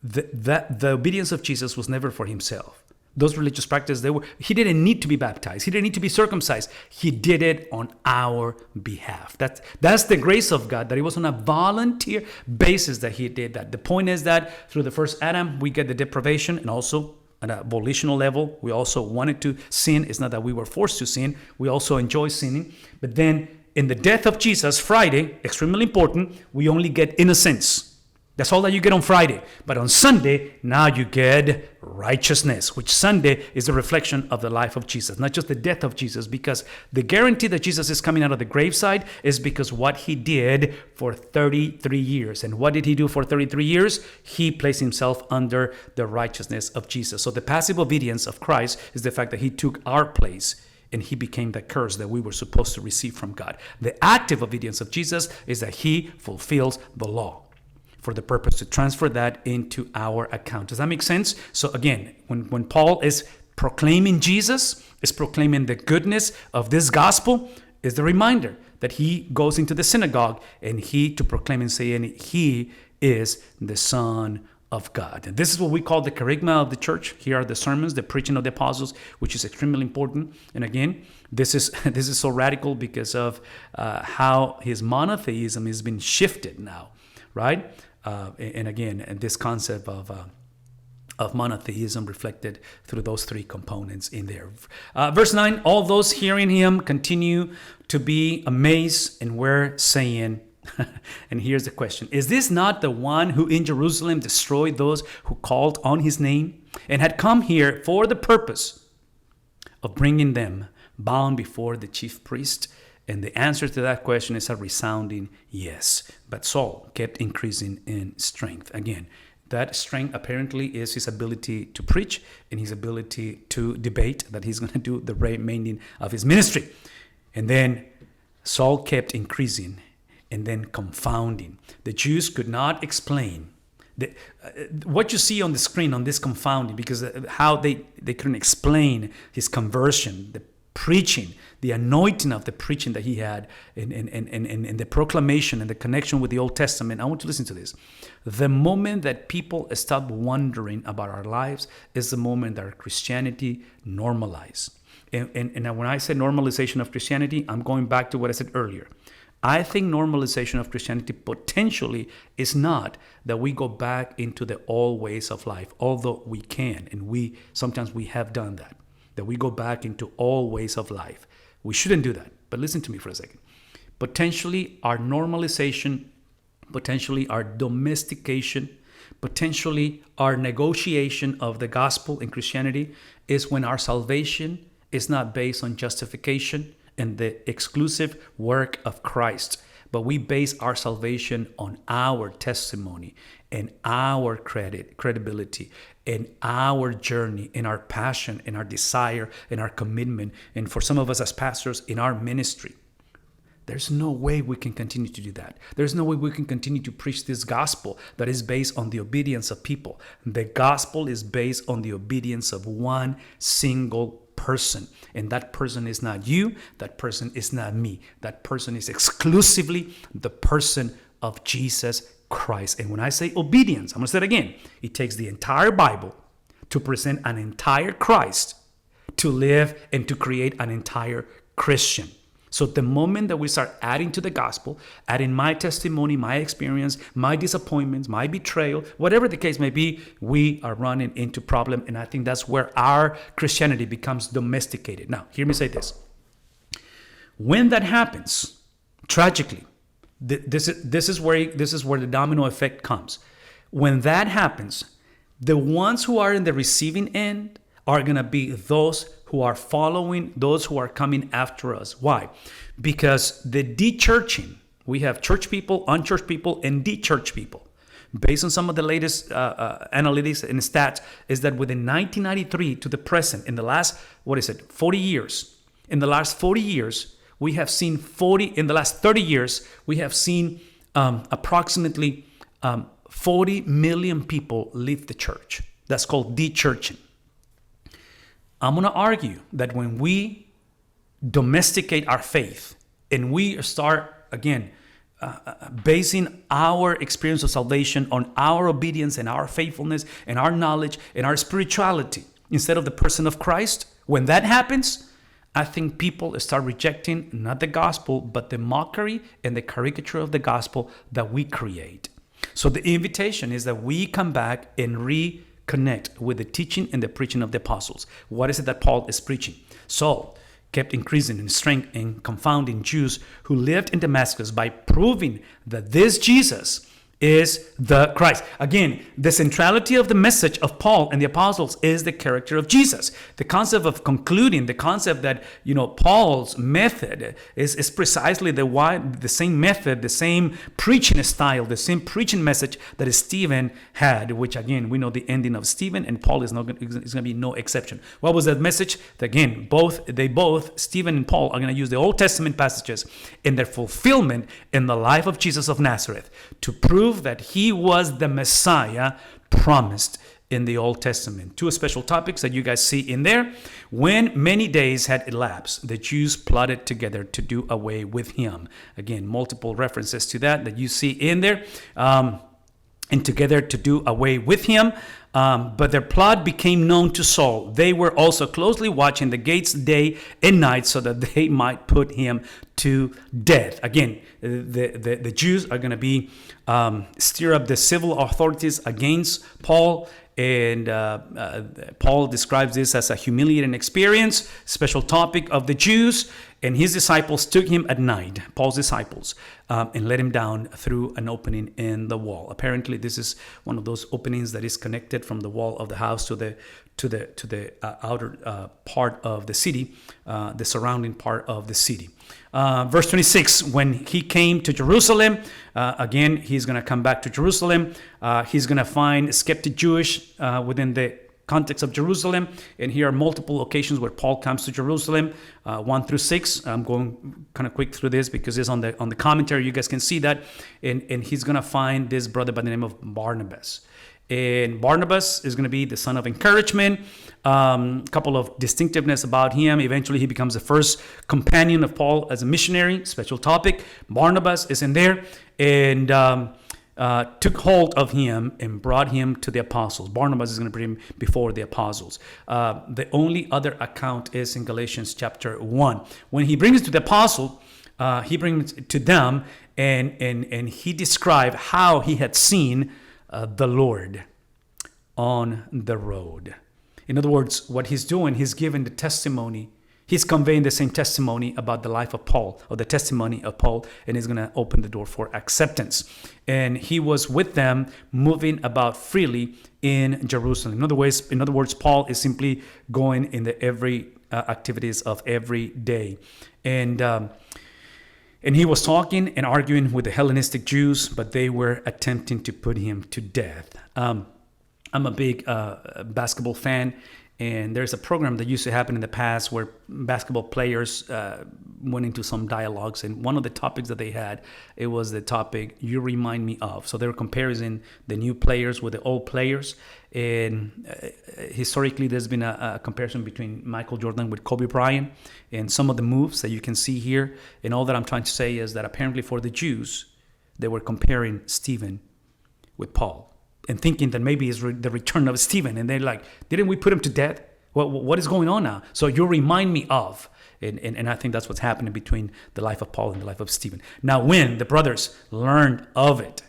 The obedience of Jesus was never for himself. Those religious practices, he didn't need to be baptized. He didn't need to be circumcised. He did it on our behalf. That's the grace of God, that it was on a volunteer basis that he did that. The point is that through the first Adam, we get the deprivation, and also at a volitional level, we also wanted to sin. It's not that we were forced to sin. We also enjoy sinning. But then in the death of Jesus, Friday, extremely important, we only get innocence. That's all that you get on Friday. But on Sunday, now you get righteousness, which Sunday is a reflection of the life of Jesus, not just the death of Jesus, because the guarantee that Jesus is coming out of the graveside is because what he did for 33 years. And what did he do for 33 years? He placed himself under the righteousness of Jesus. So the passive obedience of Christ is the fact that he took our place and he became the curse that we were supposed to receive from God. The active obedience of Jesus is that he fulfills the law, for the purpose to transfer that into our account. Does that make sense? So again, when Paul is proclaiming Jesus, is proclaiming the goodness of this gospel, is the reminder that he goes into the synagogue and to proclaim and say, and he is the Son of God. And this is what we call the charisma of the church. Here are the sermons, the preaching of the apostles, which is extremely important. And again, this is so radical because of how his monotheism has been shifted now, right? And again, this concept of monotheism reflected through those three components in there. Verse 9, all those hearing him continue to be amazed and were saying, and here's the question, is this not the one who in Jerusalem destroyed those who called on his name and had come here for the purpose of bringing them bound before the chief priest? And the answer to that question is a resounding yes. But Saul kept increasing in strength. Again, that strength apparently is his ability to preach and his ability to debate, that he's going to do the remaining of his ministry. And then Saul kept increasing and then confounding. The Jews could not explain what you see on the screen on this confounding, because how they couldn't explain his conversion, the preaching, the anointing of the preaching that he had, and the proclamation and the connection with the Old Testament. I want to listen to this. The moment that people stop wondering about our lives is the moment that our Christianity normalized. And when I say normalization of Christianity, I'm going back to what I said earlier. I think normalization of Christianity potentially is not that we go back into the old ways of life, although we can, and sometimes we have done that we go back into old ways of life. We shouldn't do that. But listen to me for a second. Potentially our normalization, potentially our domestication, potentially our negotiation of the gospel in Christianity is when our salvation is not based on justification and the exclusive work of Christ, but we base our salvation on our testimony and our credibility and our journey and our passion and our desire and our commitment, and for some of us as pastors in our ministry. There's no way we can continue to do that. There's no way we can continue to preach this gospel that is based on the obedience of people. The gospel is based on the obedience of one single person. And that person is not you. That person is not me. That person is exclusively the person of Jesus Christ. And when I say obedience, I'm going to say it again. It takes the entire Bible to present an entire Christ to live and to create an entire Christian. So the moment that we start adding to the gospel, adding my testimony, my experience, my disappointments, my betrayal, whatever the case may be, we are running into problem. And I think that's where our Christianity becomes domesticated. Now, hear me say this. When that happens, tragically, this is where the domino effect comes. When that happens, the ones who are in the receiving end are going to be those who are following, those who are coming after us. Why? Because the de-churching, we have church people, unchurched people, and de-church people. Based on some of the latest analytics and stats, is that within 1993 to the present, in the last, 40 years, in the last 40 years, we have seen in the last 30 years, we have seen approximately 40 million people leave the church. That's called de-churching. I'm going to argue that when we domesticate our faith and we start, again, basing our experience of salvation on our obedience and our faithfulness and our knowledge and our spirituality instead of the person of Christ, when that happens, I think people start rejecting not the gospel, but the mockery and the caricature of the gospel that we create. So the invitation is that we come back and reconnect with the teaching and the preaching of the apostles. What is it that Paul is preaching? Saul kept increasing in strength and confounding Jews who lived in Damascus by proving that this Jesus is the Christ. Again, the centrality of the message of Paul and the apostles is the character of Jesus. The concept of concluding, the concept that, Paul's method is precisely the same method, the same preaching style, the same preaching message that Stephen had, which again, we know the ending of Stephen, and Paul is going to be no exception. What was that message? Again, both Stephen and Paul are going to use the Old Testament passages in their fulfillment in the life of Jesus of Nazareth to prove that he was the Messiah promised in the Old Testament. Two special topics that you guys see in there. When many days had elapsed, the Jews plotted together to do away with him. Again, multiple references to that you see in there. And together to do away with him. But their plot became known to Saul. They were also closely watching the gates day and night so that they might put him to death. Again, the Jews are going to be stir up the civil authorities against Paul. And Paul describes this as a humiliating experience, special topic of the Jews. And his disciples took him at night, Paul's disciples, and let him down through an opening in the wall. Apparently, this is one of those openings that is connected from the wall of the house to the outer part of the city, the surrounding part of the city. Verse 26, when he came to Jerusalem, again, he's going to come back to Jerusalem. He's going to find skeptic Jewish within the context of Jerusalem. And here are multiple occasions where Paul comes to Jerusalem, 1 through 6. I'm going kind of quick through this because it's on the commentary. You guys can see that. And he's going to find this brother by the name of Barnabas. And Barnabas is going to be the son of encouragement. A couple of distinctiveness about him. Eventually, he becomes the first companion of Paul as a missionary. Special topic. Barnabas is in there and took hold of him and brought him to the apostles. Barnabas is going to bring him before the apostles. The only other account is in Galatians chapter 1. When he brings it to the apostle, he brings it to them, and he described how he had seen the Lord on the road. In other words, what he's doing, he's giving the testimony. He's conveying the same testimony about the life of Paul, or the testimony of Paul, and he's going to open the door for acceptance. And he was with them, moving about freely in Jerusalem. In other words, Paul is simply going in the every activities of every day. And he was talking and arguing with the Hellenistic Jews, but they were attempting to put him to death. I'm a big basketball fan, and there's a program that used to happen in the past where basketball players went into some dialogues, and one of the topics that they had, it was the topic, "You remind me of." So they were comparing the new players with the old players, and historically there's been a comparison between Michael Jordan with Kobe Bryant, and some of the moves that you can see here. And all that I'm trying to say is that apparently for the Jews, they were comparing Stephen with Paul, and thinking that maybe it's the return of Stephen. And they're like, didn't we put him to death? What is going on now? So you remind me of. And I think that's what's happening between the life of Paul and the life of Stephen. Now, when the brothers learned of it,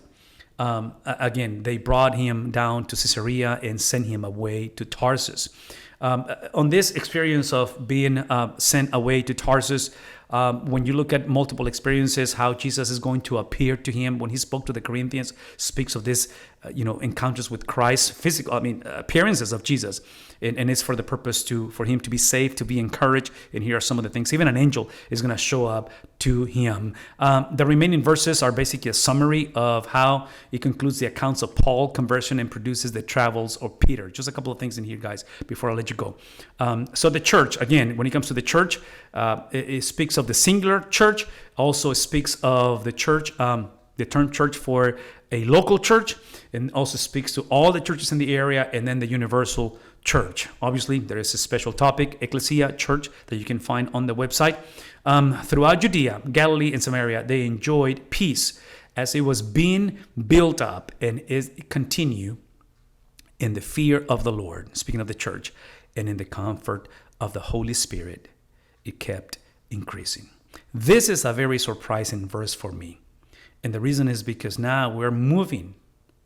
again, they brought him down to Caesarea and sent him away to Tarsus. On this experience of being sent away to Tarsus, when you look at multiple experiences, how Jesus is going to appear to him when he spoke to the Corinthians, speaks of this, encounters with Christ, appearances of Jesus, and it's for the purpose for him to be safe, to be encouraged. And here are some of the things. Even an angel is going to show up to him. The remaining verses are basically a summary of how it concludes the accounts of Paul's conversion and produces the travels of Peter. Just a couple of things in here, guys, before I let you go. So the church, again, when it comes to the church, it speaks of the singular church. Also, it speaks of the church, the term church for a local church, and also speaks to all the churches in the area, and then the universal church. Obviously, there is a special topic, Ecclesia, church, that you can find on the website. Throughout Judea, Galilee, and Samaria, they enjoyed peace as it was being built up, and it continue in the fear of the Lord, speaking of the church, and in the comfort of the Holy Spirit, it kept increasing. This is a very surprising verse for me. And the reason is because now we're moving.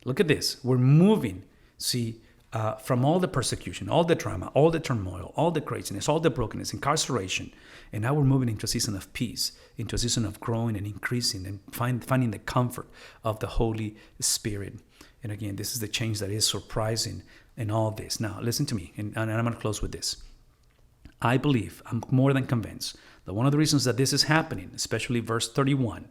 Look at this. We're moving, from all the persecution, all the drama, all the turmoil, all the craziness, all the brokenness, incarceration. And now we're moving into a season of peace, into a season of growing and increasing and finding the comfort of the Holy Spirit. And again, this is the change that is surprising in all this. Now, listen to me, and I'm going to close with this. I believe, I'm more than convinced, that one of the reasons that this is happening, especially verse 31,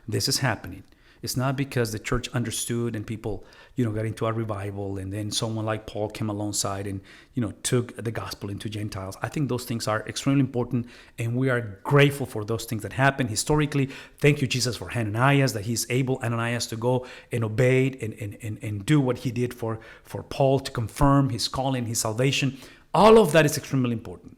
this is happening, it's not because the church understood and people, got into a revival, and then someone like Paul came alongside and, took the gospel into Gentiles. I think those things are extremely important, and we are grateful for those things that happened historically. Thank you, Jesus, for Ananias, that he's able, Ananias, to go and obey and do what he did for Paul to confirm his calling, his salvation. All of that is extremely important.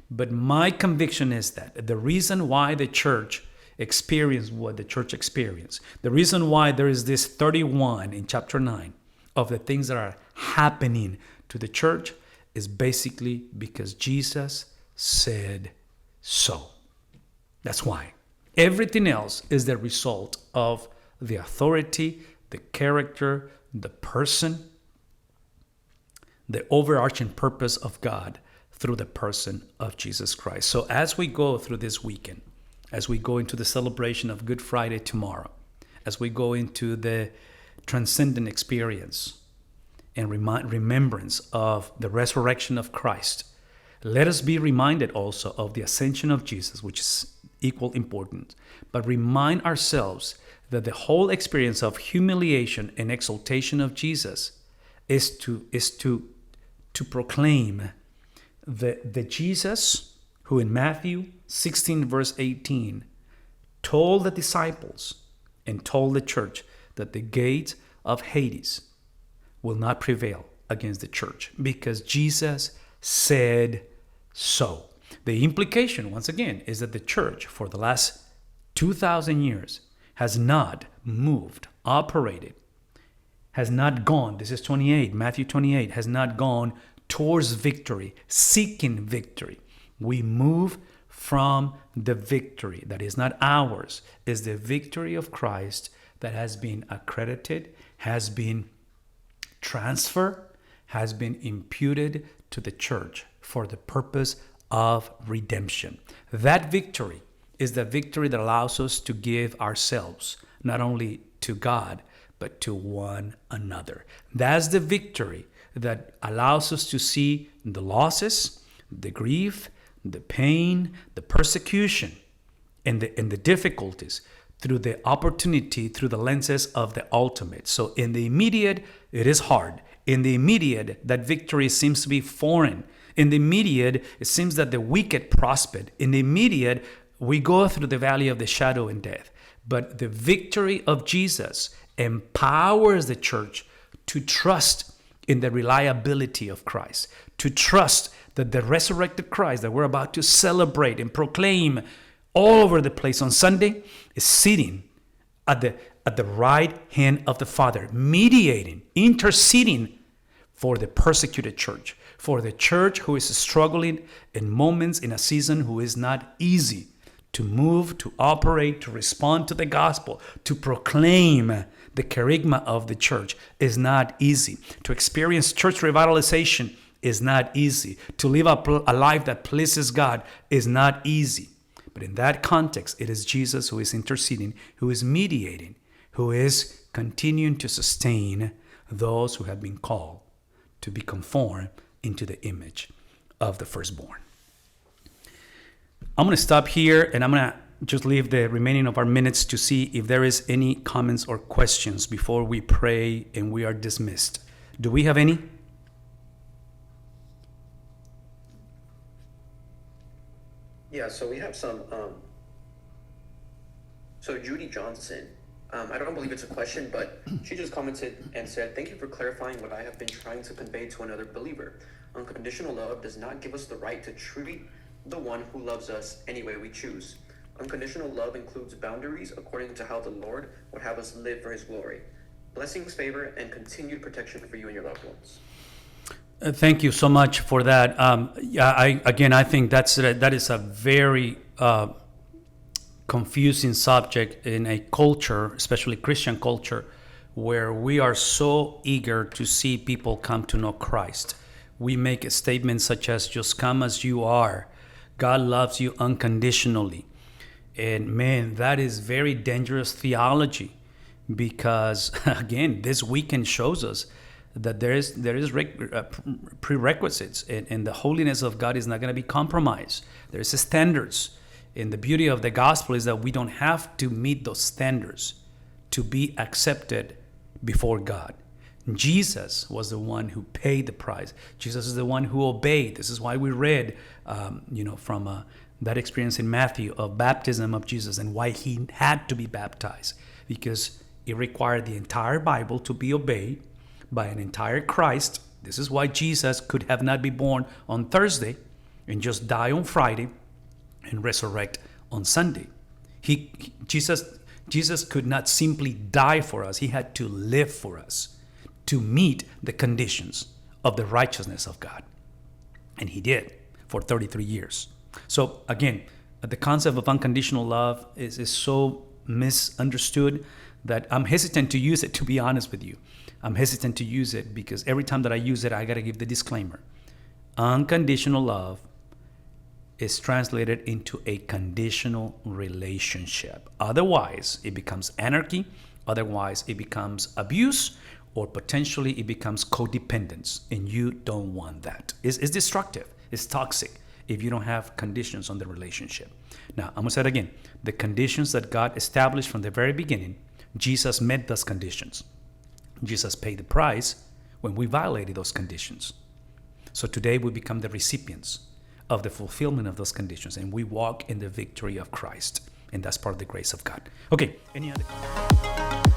But my conviction is that the reason why the church experienced what the church experienced, the reason why there is this 31 in chapter 9 of the things that are happening to the church, is basically because Jesus said so. That's why. Everything else is the result of the authority, the character, the person, the overarching purpose of God through the person of Jesus Christ. So as we go through this weekend, as we go into the celebration of Good Friday tomorrow, as we go into the transcendent experience and remembrance of the resurrection of Christ, let us be reminded also of the ascension of Jesus, which is equal importance. But remind ourselves that the whole experience of humiliation and exaltation of Jesus is to proclaim the Jesus who in Matthew 16 verse 18 told the disciples and told the church that the gates of Hades will not prevail against the church, because Jesus said so. The implication, once again, is that the church for the last 2,000 years has not moved, operated, has not gone, this is 28, Matthew 28, has not gone towards victory, seeking victory. We move from the victory that is not ours, is the victory of Christ that has been accredited, has been transferred, has been imputed to the church for the purpose of redemption. That victory is the victory that allows us to give ourselves not only to God, but to one another. That's the victory that allows us to see the losses, the grief, the pain, the persecution, and the difficulties through the opportunity, through the lenses of the ultimate. So in the immediate, it is hard. In the immediate, that victory seems to be foreign. In the immediate, it seems that the wicked prospered. In the immediate, we go through the valley of the shadow and death. But the victory of Jesus empowers the church to trust in the reliability of Christ, to trust that the resurrected Christ that we're about to celebrate and proclaim all over the place on Sunday is sitting at the right hand of the Father, mediating, interceding for the persecuted church, for the church who is struggling in moments in a season who is not easy to move, to operate, to respond to the gospel, to proclaim the charisma of the church is not easy. To experience church revitalization is not easy. To live a life that pleases God is not easy. But in that context, it is Jesus who is interceding, who is mediating, who is continuing to sustain those who have been called to be conformed into the image of the firstborn. I'm going to stop here, and I'm going to just leave the remaining of our minutes to see if there is any comments or questions before we pray and we are dismissed. Do we have any? Yeah, so we have some. So Judy Johnson, I don't believe it's a question, but she just commented and said, "Thank you for clarifying what I have been trying to convey to another believer. Unconditional love does not give us the right to treat the one who loves us any way we choose. Unconditional love includes boundaries according to how the Lord would have us live for his glory. Blessings, favor, and continued protection for you and your loved ones." Thank you so much for that. I think that is a very confusing subject in a culture, especially Christian culture, where we are so eager to see people come to know Christ. We make statements such as, "Just come as you are. God loves you unconditionally." And man, that is very dangerous theology, because again, this weekend shows us that there is prerequisites, and the holiness of God is not going to be compromised. There's standards, and the beauty of the gospel is that we don't have to meet those standards to be accepted before God. Jesus was the one who paid the price. Jesus is the one who obeyed. This is why we read, from that experience in Matthew of baptism of Jesus, and why he had to be baptized, because it required the entire Bible to be obeyed by an entire Christ. This is why Jesus could have not been born on Thursday and just die on Friday and resurrect on Sunday. Jesus could not simply die for us. He had to live for us to meet the conditions of the righteousness of God. And he did for 33 years. So again, the concept of unconditional love is so misunderstood that I'm hesitant to use it, to be honest with you. I'm hesitant to use it because every time that I use it, I got to give the disclaimer. Unconditional love is translated into a conditional relationship. Otherwise, it becomes anarchy. Otherwise, it becomes abuse, or potentially it becomes codependence. And you don't want that. It's destructive. It's toxic if you don't have conditions on the relationship. Now, I'm going to say it again. The conditions that God established from the very beginning, Jesus met those conditions. Jesus paid the price when we violated those conditions. So today we become the recipients of the fulfillment of those conditions, and we walk in the victory of Christ. And that's part of the grace of God. Okay, any other comments?